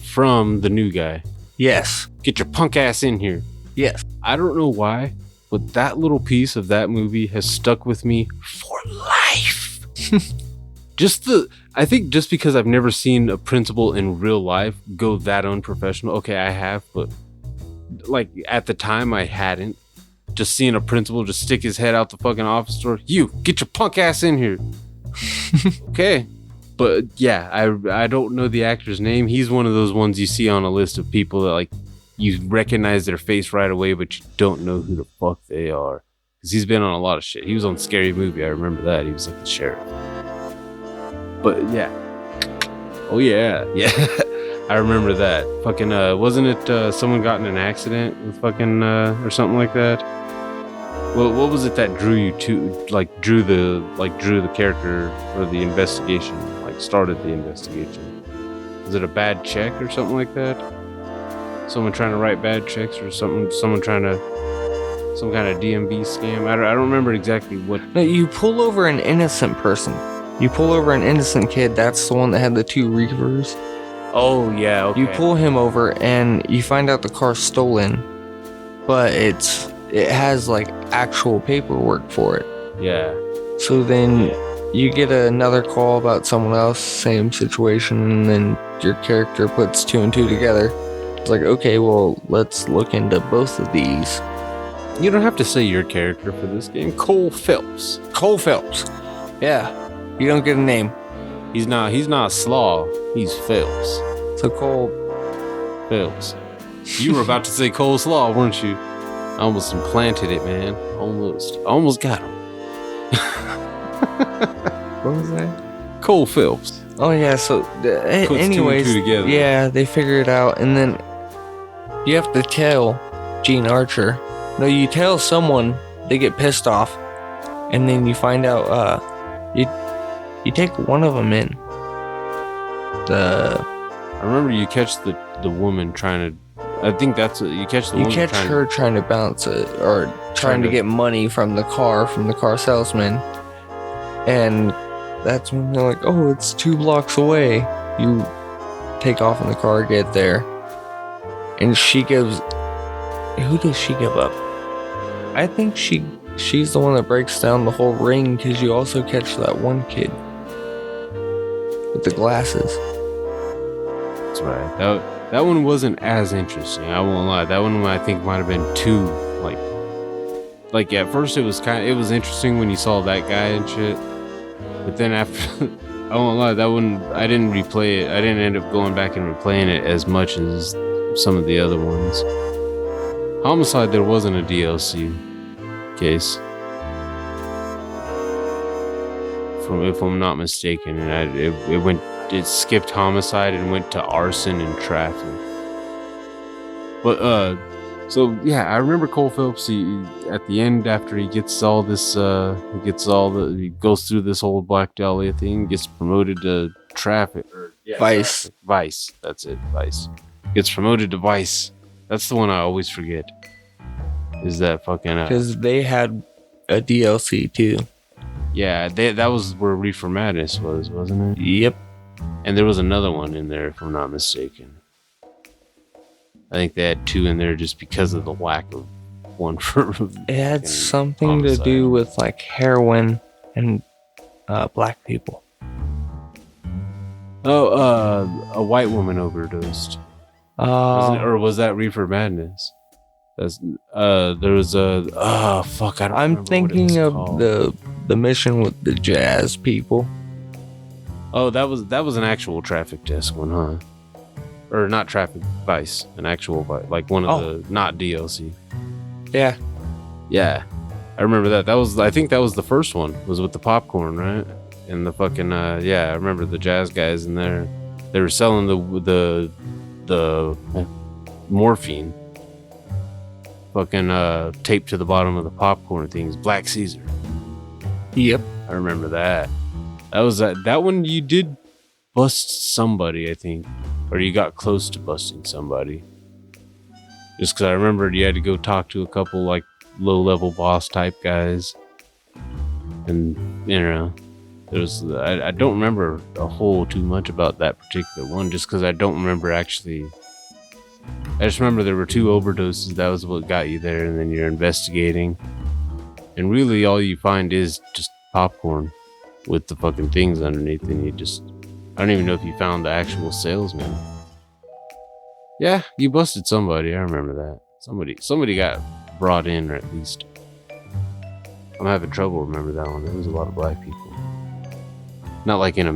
from The New Guy. Yes. Get your punk ass in here. Yes. I don't know why, but that little piece of that movie has stuck with me for life. I think just because I've never seen a principal in real life go that unprofessional. Okay, I have, but like at the time I hadn't. Just seeing a principal just stick his head out the fucking office door. You, get your punk ass in here. Okay. But yeah, I don't know the actor's name. He's one of those ones you see on a list of people that like you recognize their face right away, but you don't know who the fuck they are. Because he's been on a lot of shit. He was on Scary Movie. I remember that. He was like the sheriff. But yeah. Oh yeah. Yeah. I remember that. Fucking, wasn't it someone got in an accident with fucking, or something like that? Well, what was it that drew you to, drew the character or the investigation, started the investigation? Was it a bad check or something like that? Someone trying to write bad checks or something? Someone trying to, some kind of DMV scam? I don't remember exactly what. No, you pull over an innocent person. You pull over an innocent kid. That's the one that had the 2 Reavers. Oh, yeah, okay. You pull him over and you find out the car's stolen, but it has actual paperwork for it. Yeah. So then you get another call about someone else, same situation, and then your character puts 2 and 2 together. It's like, okay, well, let's look into both of these. You don't have to say your character for this game. Cole Phelps. Cole Phelps. Yeah. You don't get a name. He's not Slaw. He's Phelps. So Cole Phelps. You were about to say Cole Slaw, weren't you? I almost implanted it, man. Almost got him. What was that? Cole Phelps. Oh yeah. So anyways, 2 and 2 together. Yeah, they figure it out, and then you have to tell Gene Archer. No, you tell someone. They get pissed off, and then you find out. You take one of them in. I remember you catch the woman trying to I think that's what you catch the woman. You catch her trying to bounce it or trying to get money from the car salesman, and that's when they're like, "Oh, it's 2 blocks away." You take off in the car, get there, and she gives. Who does she give up? I think she's the one that breaks down the whole ring because you also catch that one kid with the glasses. That's right. That one wasn't as interesting. I won't lie. That one I think might have been too like at first it was interesting when you saw that guy and shit. But then after I won't lie, that one I didn't replay it. I didn't end up going back and replaying it as much as some of the other ones. Homicide, there wasn't a DLC case. If I'm not mistaken, and it skipped homicide and went to arson and traffic. But so yeah, I remember Cole Phelps. At the end, after he gets all this, he goes through this whole Black Dahlia thing, gets promoted to Vice. Vice. That's it. Vice. Gets promoted to Vice. That's the one I always forget. Is that fucking? Because they had a DLC too. Yeah, that was where Reefer Madness was, wasn't it? Yep. And there was another one in there, if I'm not mistaken. I think they had 2 in there just because of the lack of one for. It had something homicide. To do with like heroin and black people. Oh, a white woman overdosed. Was that Reefer Madness? That's there was a fuck. I don't. I'm thinking of the mission with the jazz people. Oh, that was an actual traffic desk one, huh? Or not traffic Vice, an actual Vice, like one of the not DLC. Yeah. Yeah, I remember that. I think that was the first one. Was with the popcorn, right? And the fucking yeah, I remember the jazz guys in there. They were selling the morphine. Fucking taped to the bottom of the popcorn things. Black Caesar. Yep. I remember that. That was that one you did bust somebody, I think. Or you got close to busting somebody. Just because I remembered you had to go talk to a couple like low-level boss type guys. And, you know, there's I don't remember a whole too much about that particular one just because I don't remember actually. I just remember there were 2 overdoses. That was what got you there, and then you're investigating. And really all you find is just popcorn with the fucking things underneath, and I don't even know if you found the actual salesman. Yeah, you busted somebody. I remember that. Somebody got brought in, or at least. I'm having trouble remembering that one. There was a lot of black people. Not like in a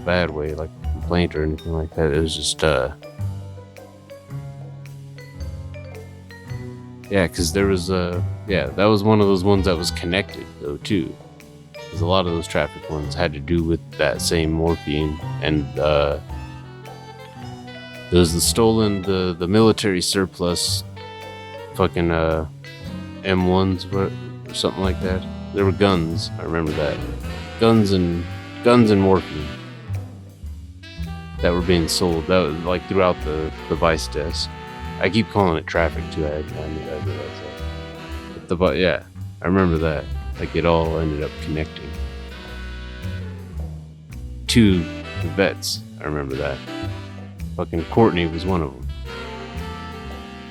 bad way, like a complaint or anything like that. It was just, yeah, because there was that was one of those ones that was connected though too. Because a lot of those traffic ones had to do with that same morphine, and there was the stolen, the military surplus, fucking M1s or something like that. There were guns. I remember that, guns and morphine that were being sold. That was like throughout the Vice desk. I keep calling it traffic too. I realize that. But yeah, I remember that. Like it all ended up connecting. 2 vets. I remember that. Fucking Courtney was one of them.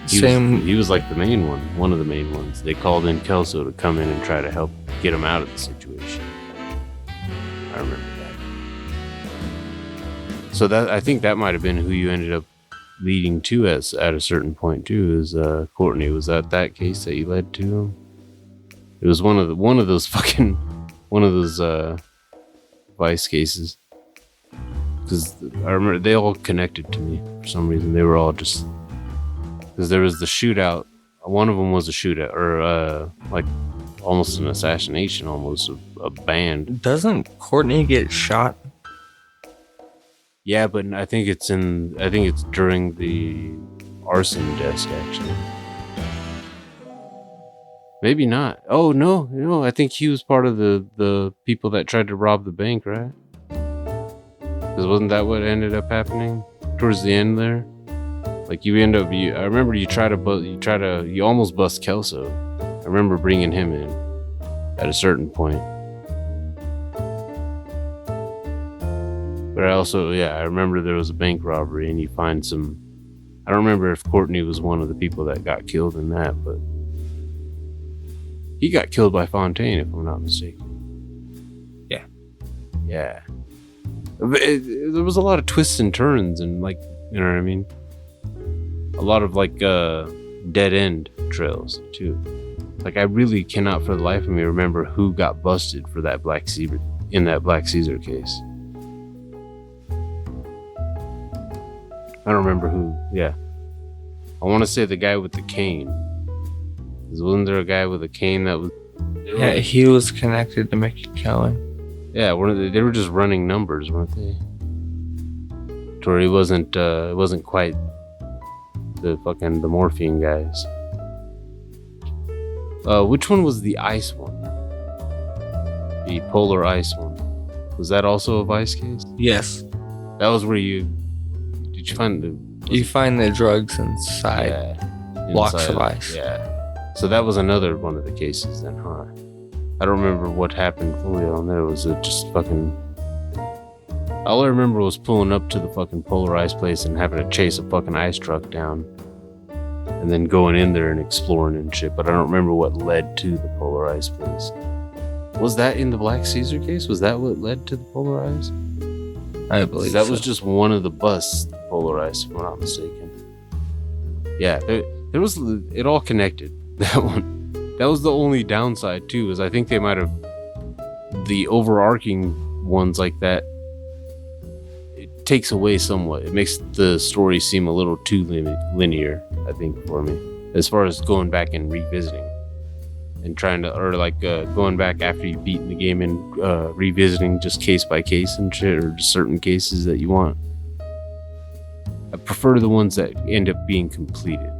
He was like the main one. One of the main ones. They called in Kelso to come in and try to help get him out of the situation. I remember that. So I think that might have been who you ended up leading to at a certain point too. Is Courtney? Was that case that you led to him? It was one of those Vice cases. Because I remember they all connected to me for some reason. They were all just because there was the shootout. One of them was a shootout, or like almost an assassination, almost a band. Doesn't Courtney get shot? Yeah, but I think it's during the arson desk actually. Maybe not. Oh no, I think he was part of the people that tried to rob the bank, right? Because wasn't that what ended up happening towards the end there? Like you end up, I remember you almost bust Kelso. I remember bringing him in at a certain point. But I remember there was a bank robbery and you find some, I don't remember if Courtney was one of the people that got killed in that, but he got killed by Fontaine, if I'm not mistaken. Yeah. There was a lot of twists and turns and like, you know what I mean? A lot of like dead end trails too. Like I really cannot for the life of me remember who got busted for that Black Caesar case. I don't remember who. Yeah. I want to say the guy with the cane. Wasn't there a guy with a cane that was... Yeah, he was connected to Mickey Cohen. Yeah, they were just running numbers, weren't they? To where it wasn't quite the morphine guys. Which one was the ice one? The polar ice one. Was that also a vice case? Yes. That was where you find the drugs inside. Yeah. Blocks of ice. Yeah. So that was another one of the cases then, huh? I don't remember what happened fully on there. Was it just fucking... All I remember was pulling up to the fucking polar ice place and having to chase a fucking ice truck down. And then going in there and exploring and shit. But I don't remember what led to the polar ice place. Was that in the Black Caesar case? Was that what led to the polar ice? I believe that was just one of the busts, the polar ice, if I'm not mistaken. Yeah, there was... It all connected. That one. That was the only downside too, is I think they might have the overarching ones like that. It takes away somewhat. It makes the story seem a little too linear, I think, for me, as far as going back and revisiting and trying to, or like going back after you've beaten the game and revisiting just case by case and shit, or just certain cases that you want. I prefer the ones that end up being completed.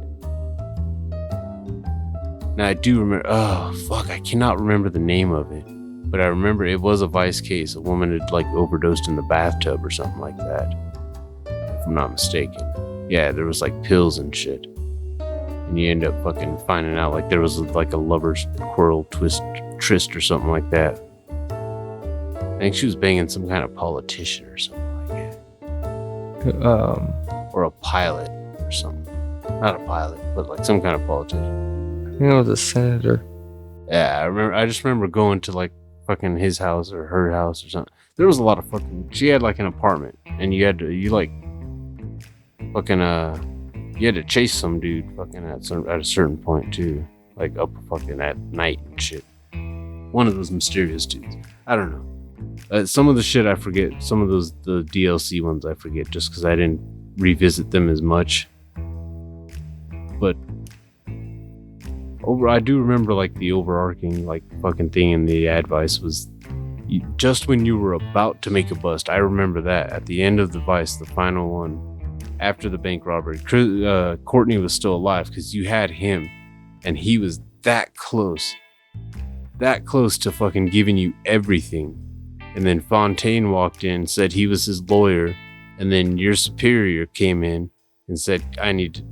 Now I do remember, I cannot remember the name of it, but I remember it was a vice case. A woman had like overdosed in the bathtub or something like that, if I'm not mistaken. Yeah, there was like pills and shit. And you end up fucking finding out like there was like a lover's quarrel tryst or something like that. I think she was banging some kind of politician or something like that. Or a pilot or something. Not a pilot, but like some kind of politician. I think it was a senator. Yeah, I just remember going to like fucking his house or her house or something. There was a lot of fucking... She had like an apartment and you had to chase some dude fucking at a certain point too. Like up fucking at night and shit. One of those mysterious dudes. I don't know. Some of the shit I forget. Some of the DLC ones I forget just because I didn't revisit them as much. But I do remember like the overarching like fucking thing in the advice was just when you were about to make a bust. I remember that at the end of the vice, the final one after the bank robbery, Courtney was still alive because you had him and he was that close to fucking giving you everything. And then Fontaine walked in, said he was his lawyer, and then your superior came in and said,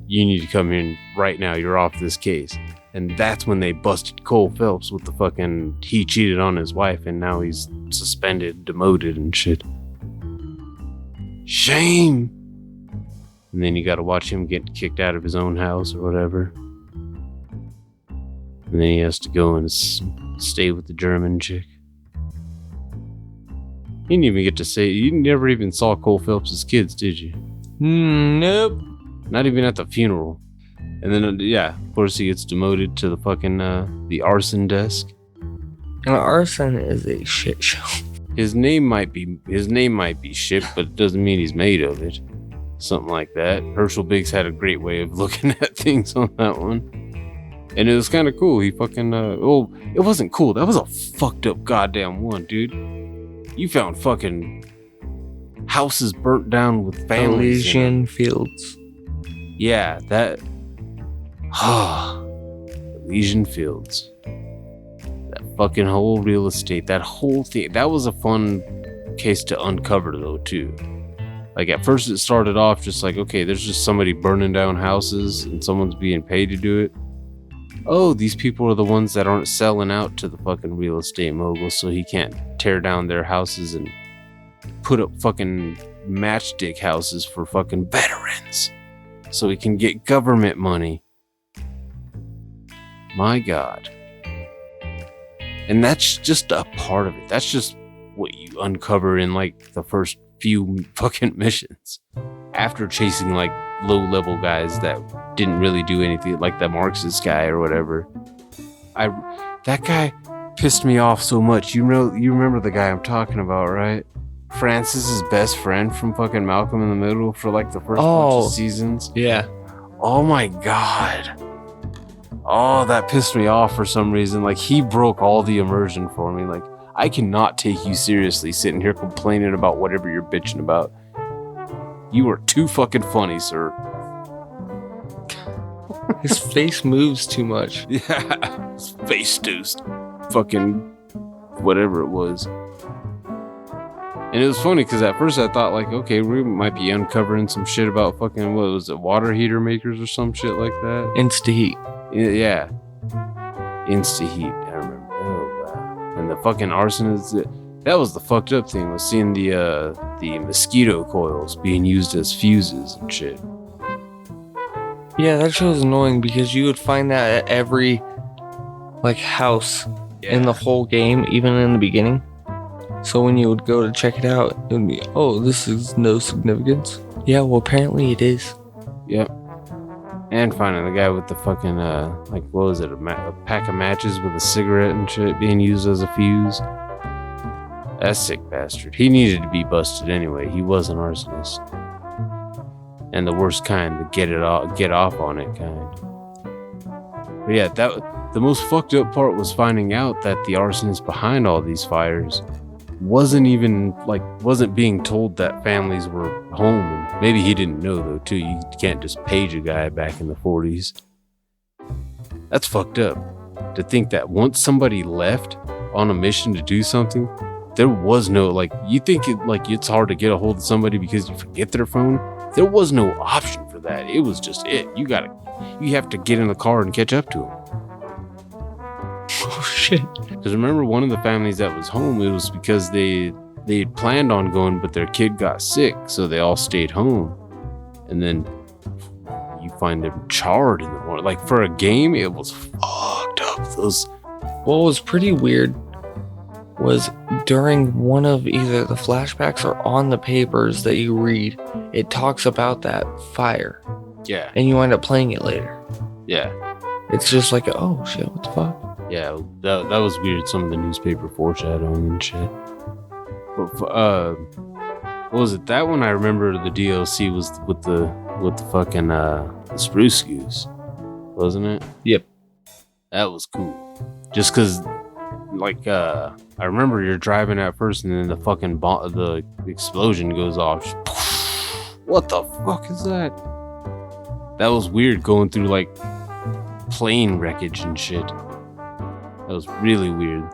you need to come in right now. You're off this case. And that's when they busted Cole Phelps with the fucking, he cheated on his wife and now he's suspended, demoted and shit. Shame! And then you gotta watch him get kicked out of his own house or whatever. And then he has to go and stay with the German chick. You didn't even get to say, you never even saw Cole Phelps' kids, did you? Nope. Not even at the funeral. And then, of course he gets demoted to the fucking, the arson desk. And arson is a shit show. His name might be shit, but it doesn't mean he's made of it. Something like that. Herschel Biggs had a great way of looking at things on that one. And it was kind of cool. He fucking, it wasn't cool. That was a fucked up goddamn one, dude. You found fucking houses burnt down with families. Elysian Fields. Yeah, that... Elysian Fields. That fucking whole real estate, that whole thing. That was a fun case to uncover, though, too. Like at first it started off just like, okay, there's just somebody burning down houses and someone's being paid to do it. Oh, these people are the ones that aren't selling out to the fucking real estate mogul, so he can't tear down their houses and put up fucking matchstick houses for fucking veterans so he can get government money. My God. And that's just a part of it. That's just what you uncover in like the first few fucking missions. After chasing like low-level guys that didn't really do anything, like the Marxist guy or whatever. That guy pissed me off so much. You remember the guy I'm talking about, right? Francis's best friend from fucking Malcolm in the Middle for like the first bunch of seasons. Yeah. Oh my God. Oh, that pissed me off for some reason. Like he broke all the immersion for me. Like I cannot take you seriously sitting here complaining about whatever you're bitching about. You are too fucking funny, sir. His face moves too much. Yeah, his face just fucking whatever it was. And it was funny because at first I thought like, okay, we might be uncovering some shit about fucking, what was it, water heater makers or some shit like that. Insta-heat. Yeah. Insta-heat, I remember. Oh, wow. And the fucking arsonists, that was the fucked up thing, was seeing the mosquito coils being used as fuses and shit. Yeah, that show was annoying because you would find that at every like house in the whole game, even in the beginning. So when you would go to check it out, it would be, oh, this is no significance. Yeah, well, apparently it is. Yep. And finding the guy with the fucking, like, what was it, a pack of matches with a cigarette and shit being used as a fuse. That sick bastard. He needed to be busted anyway. He was an arsonist. And the worst kind, the get off on it kind. But yeah, the most fucked up part was finding out that the arsonist behind all these fires wasn't being told that families were home. And maybe he didn't know though too. You can't just page a guy back in the 40s. That's fucked up. To think that once somebody left on a mission to do something, there was no, like, you think it's hard to get a hold of somebody because you forget their phone. There was no option for that. It was just it. You have to get in the car and catch up to them. Oh shit. Because remember, one of the families that was home, it was because they had planned on going, but their kid got sick, so they all stayed home. And then you find them charred in the morning. Like, for a game, it was fucked up. What was pretty weird was during one of either the flashbacks or on the papers that you read, it talks about that fire. Yeah. And you wind up playing it later. Yeah. It's just like, oh shit, what the fuck? Yeah, that was weird. Some of the newspaper foreshadowing and shit. But what was it? That one I remember the DLC was with the fucking the Spruce Goose, wasn't it? Yep. That was cool. Just cause like I remember you're driving at first and then the fucking the explosion goes off. What the fuck is that? That was weird going through like plane wreckage and shit. That was really weird.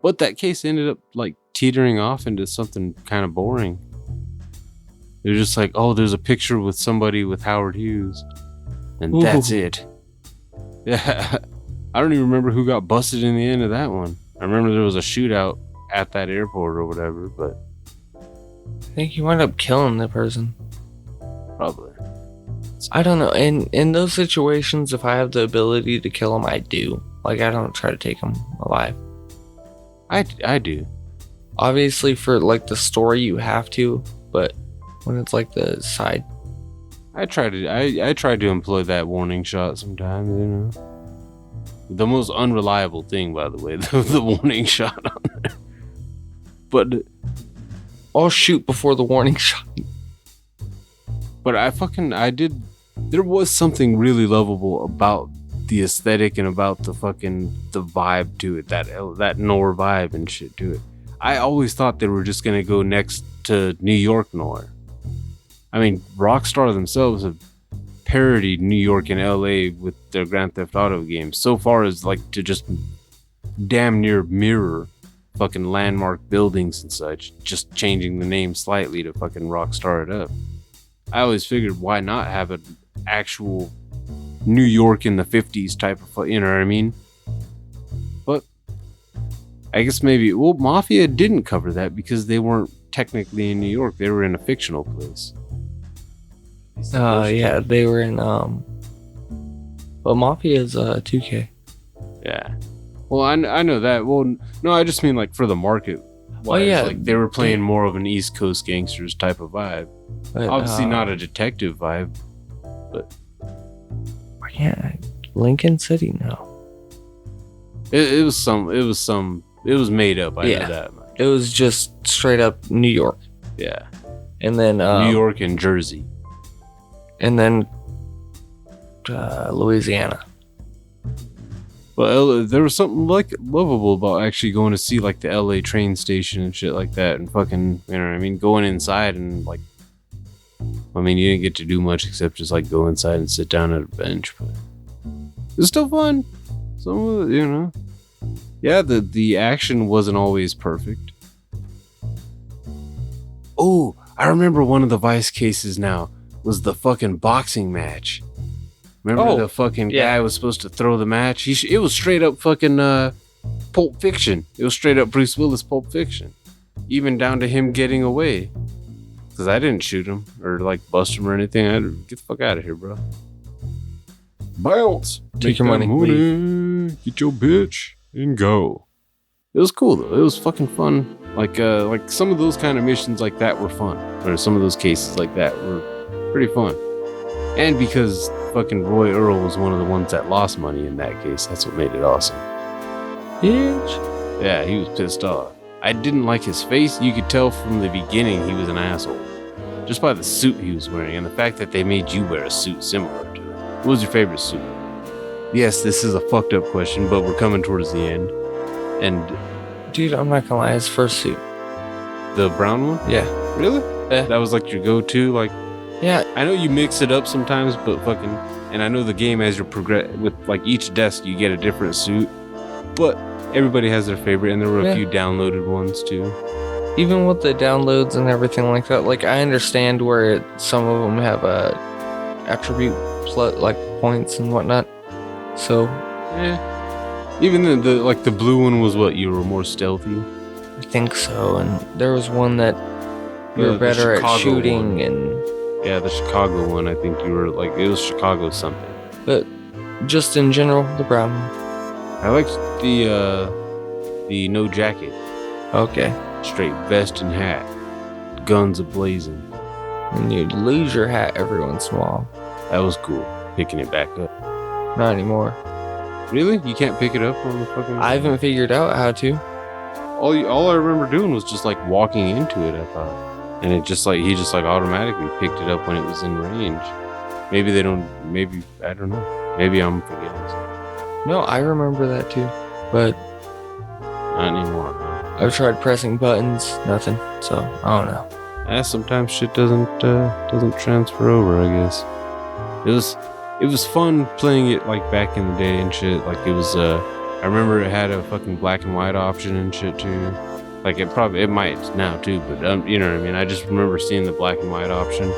But that case ended up like teetering off into something kind of boring. It was just like, oh, there's a picture with somebody with Howard Hughes. And that's it. Yeah. I don't even remember who got busted in the end of that one. I remember there was a shootout at that airport or whatever, but I think you wind up killing the person. Probably. I don't know. In those situations, if I have the ability to kill them, I do. Like, I don't try to take them alive. I do. Obviously, for like the story, you have to, but when it's like the side, I try to employ that warning shot sometimes, you know. The most unreliable thing, by the way, the warning shot on there. But I'll shoot before the warning shot. But there was something really lovable about the aesthetic and about the vibe to it, that Noire vibe and shit to it. I always thought they were just gonna go next to New York Noire. I mean, Rockstar themselves have parodied New York and LA with their Grand Theft Auto games so far as like to just damn near mirror fucking landmark buildings and such, just changing the name slightly to fucking Rockstar It Up. I always figured, why not have an actual New York in the 50s type of, you know what I mean? But I guess maybe, well, Mafia didn't cover that because they weren't technically in New York. They were in a fictional place. Yeah, they were in, well, Mafia is 2K. Yeah. Well, I know that. Well, no, I just mean like for the market. Yeah. Like they were playing more of an East Coast gangsters type of vibe. But, Obviously not a detective vibe, but yeah, Lincoln City, no. it was made up. I know that much. It was just straight up New York. Yeah. And then New York and Jersey. And then Louisiana. Well, there was something like lovable about actually going to see like the LA train station and shit like that, and fucking, you know what I mean, going inside and like, I mean, you didn't get to do much except just like go inside and sit down at a bench, but it was still fun. Some of it, you know, yeah, the action wasn't always perfect. Oh, I remember one of the Vice cases now was the fucking boxing match. Remember the fucking guy was supposed to throw the match? It was straight up fucking Pulp Fiction. It was straight up Bruce Willis Pulp Fiction. Even down to him getting away. Because I didn't shoot him or like bust him or anything. Get the fuck out of here, bro. Bounce. Take your money. Get your bitch and go. It was cool though. It was fucking fun. Like some of those kind of missions like that were fun. Or some of those cases like that were pretty fun. And because fucking Roy Earl was one of the ones that lost money in that case, that's what made it awesome. Yeah, he was pissed off. I didn't like his face. You could tell from the beginning he was an asshole. Just by the suit he was wearing and the fact that they made you wear a suit similar to it. What was your favorite suit? Yes, this is a fucked up question, but we're coming towards the end. And dude, I'm not gonna lie, his first suit. The brown one? Yeah. Really? Yeah. That was like your go-to, like. Yeah. I know you mix it up sometimes, but fucking, and I know the game as you progress with like each desk you get a different suit, but everybody has their favorite, and there were a few downloaded ones too. Even with the downloads and everything like that, like I understand where some of them have attribute like points and whatnot. So yeah, even the blue one was what, you were more stealthy. I think so, and there was one that you were better at shooting one. And. Yeah, the Chicago one, I think you were like, it was Chicago something. But just in general, the brown one. I liked the no jacket. Okay. Straight vest and hat. Guns a-blazing. And you'd lose your hat every once in a while. That was cool, picking it back up. Not anymore. Really? You can't pick it up on the fucking... I haven't figured out how to. All I remember doing was just like walking into it, I thought. And it just like, he just like automatically picked it up when it was in range. Maybe I don't know. Maybe I'm forgetting something. No, I remember that too. But not anymore, huh? I've tried pressing buttons, nothing. So, I don't know. Yeah, sometimes shit doesn't transfer over, I guess. It was fun playing it like back in the day and shit. Like it was, I remember it had a fucking black and white option and shit too. Like it might now too, but you know what I mean? I just remember seeing the black and white option,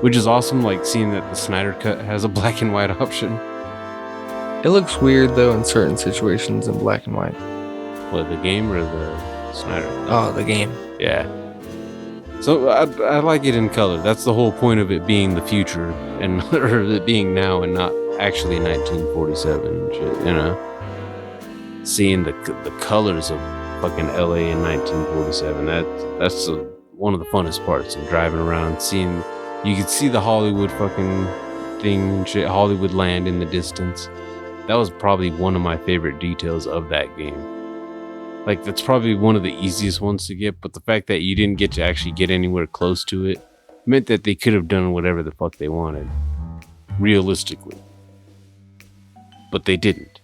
which is awesome, like seeing that the Snyder Cut has a black and white option. It looks weird though in certain situations in black and white. What, the game or the Snyder Cut? Oh, the game. Yeah. So I like it in color. That's the whole point of it being the future, and or it being now and not actually 1947 and shit, you know? Seeing the colors of fucking LA in 1947. That's one of the funnest parts of driving around, seeing, you could see the Hollywood fucking thing and shit, Hollywood land in the distance. That was probably one of my favorite details of that game. Like that's probably one of the easiest ones to get, but the fact that you didn't get to actually get anywhere close to it meant that they could have done whatever the fuck they wanted, realistically. But they didn't.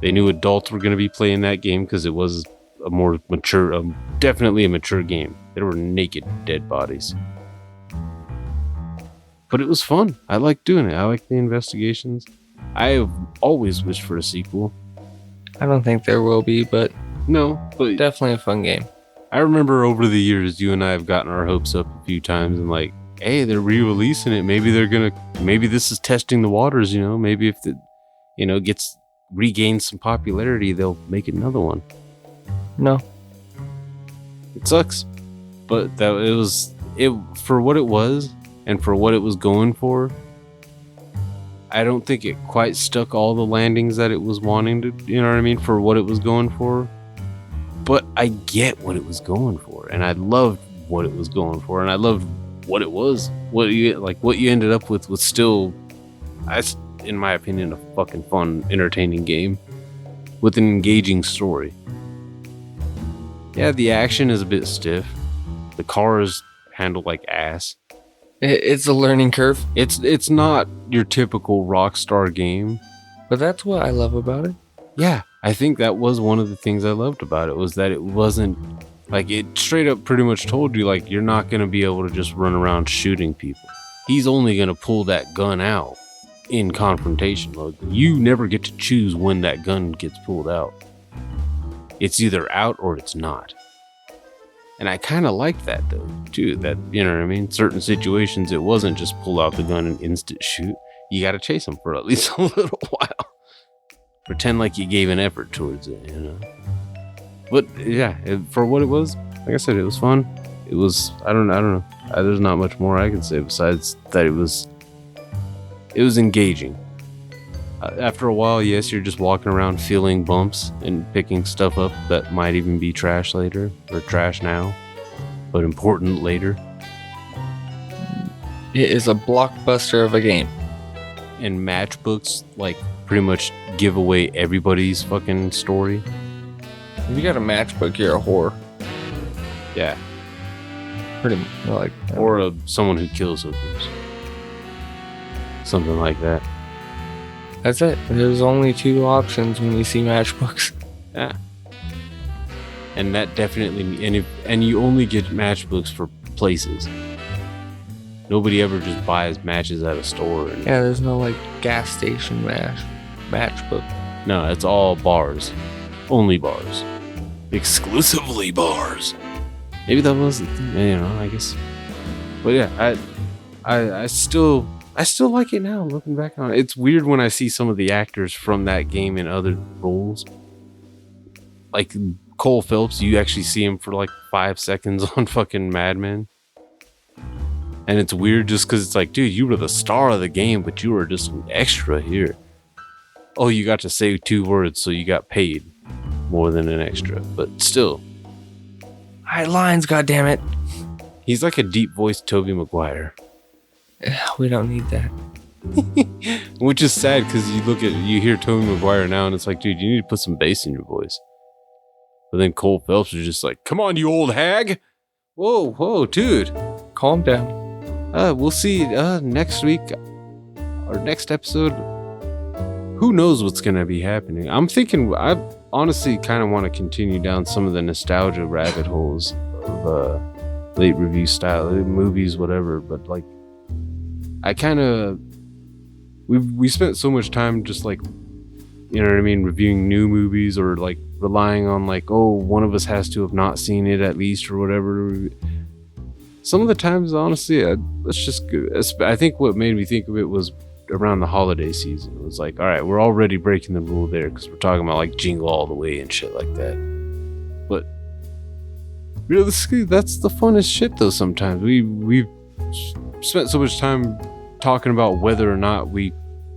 They knew adults were going to be playing that game because it was a more mature, definitely a mature game. There were naked dead bodies. But it was fun. I liked doing it. I liked the investigations. I have always wished for a sequel. I don't think there will be, but No, but Definitely a fun game. I remember over the years, you and I have gotten our hopes up a few times and like, hey, they're re-releasing it. Maybe this is testing the waters, maybe if it, regains some popularity, they'll make another one. No. It sucks. But for what it was and for what it was going for, I don't think it quite stuck all the landings that it was wanting to, you know what I mean, for what it was going for. But I get what it was going for, and I loved what it was going for, and I loved what it was. What you ended up with was still, in my opinion, a fucking fun, entertaining game with an engaging story. Yeah, the action is a bit stiff. The cars handle like ass. It's a learning curve. It's not your typical Rockstar game. But that's what I love about it. Yeah, I think that was one of the things I loved about it, was that it wasn't, like, it straight up pretty much told you, like, you're not going to be able to just run around shooting people. He's only going to pull that gun out in confrontation mode. You never get to choose when that gun gets pulled out. It's either out or it's not. And I kind of like that, though, too. That, you know what I mean? Certain situations, it wasn't just pull out the gun and instant shoot. You got to chase them for at least a little while. Pretend like you gave an effort towards it, But, yeah, for what it was, like I said, it was fun. It was, I don't know. There's not much more I can say besides that it was engaging. After a while, yes, you're just walking around feeling bumps and picking stuff up that might even be trash later, or trash now, but important later. It is a blockbuster of a game. And matchbooks, like, pretty much give away everybody's fucking story. If you got a matchbook, you're a whore. Yeah. Pretty much. Like, or someone who kills hookers. Something like that. That's it. There's only two options when you see matchbooks. Yeah. And that definitely, and you only get matchbooks for places. Nobody ever just buys matches at a store. Yeah, there's no like gas station matchbook. No, it's all bars. Only bars. Exclusively bars. Maybe that was the thing, I guess. But yeah, I still like it now, looking back on it. It's weird when I see some of the actors from that game in other roles. Like Cole Phelps, you actually see him for like 5 seconds on fucking Mad Men. And it's weird just because it's like, dude, you were the star of the game, but you were just an extra here. Oh, you got to say 2 words, so you got paid more than an extra. But still. High lines, goddammit. He's like a deep-voiced Tobey Maguire. We don't need that. Which is sad because you hear Tobey Maguire now and it's like, dude, you need to put some bass in your voice. But then Cole Phelps is just like, come on, you old hag. Whoa, dude. Calm down. We'll see next week or next episode. Who knows what's going to be happening? I'm thinking, I honestly kind of want to continue down some of the nostalgia rabbit holes of late review style movies, whatever. But like, I kind of, we spent so much time just like, you know what I mean, reviewing new movies or like relying on like, oh, one of us has to have not seen it at least or whatever. Some of the times, honestly, let's just go. I think what made me think of it was around the holiday season. It was like, all right, we're already breaking the rule there because we're talking about like Jingle All the Way and shit like that. But realistically, that's the funnest shit though. Sometimes we've spent so much time talking about whether or not we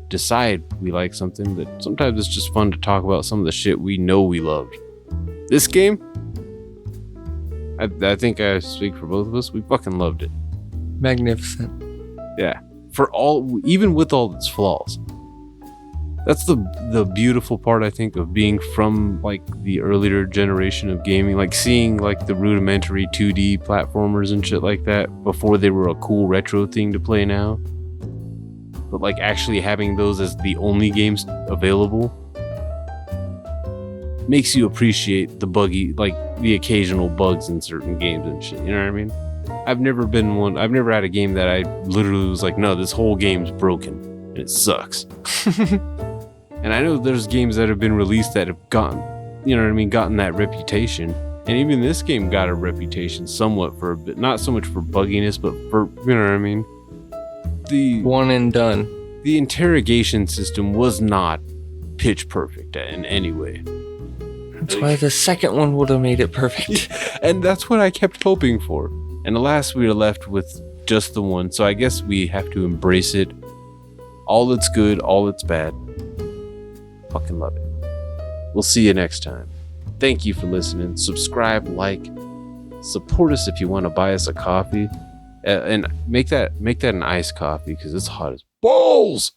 decide we like something that sometimes it's just fun to talk about some of the shit we know we loved. This game, I think I speak for both of us, we fucking loved it. Magnificent. Yeah. Even with all its flaws. That's the beautiful part, I think, of being from like the earlier generation of gaming, like seeing like the rudimentary 2D platformers and shit like that before they were a cool retro thing to play now. But like actually having those as the only games available makes you appreciate the buggy, like the occasional bugs in certain games and shit. You know what I mean? I've never had a game that I literally was like, no, this whole game's broken and it sucks. And I know there's games that have been released that have gotten you know what I mean, gotten that reputation. And even this game got a reputation somewhat for a bit, not so much for bugginess, but for, you know what I mean? The one and done. The interrogation system was not pitch perfect in any way. That's why the second one would have made it perfect. And that's what I kept hoping for. And alas, we are left with just the one. So I guess we have to embrace it. All that's good, all that's bad. Fucking love it. We'll see you next time. Thank you for listening. Subscribe, like, support us if you want to buy us a coffee. And make that an iced coffee because it's hot as balls.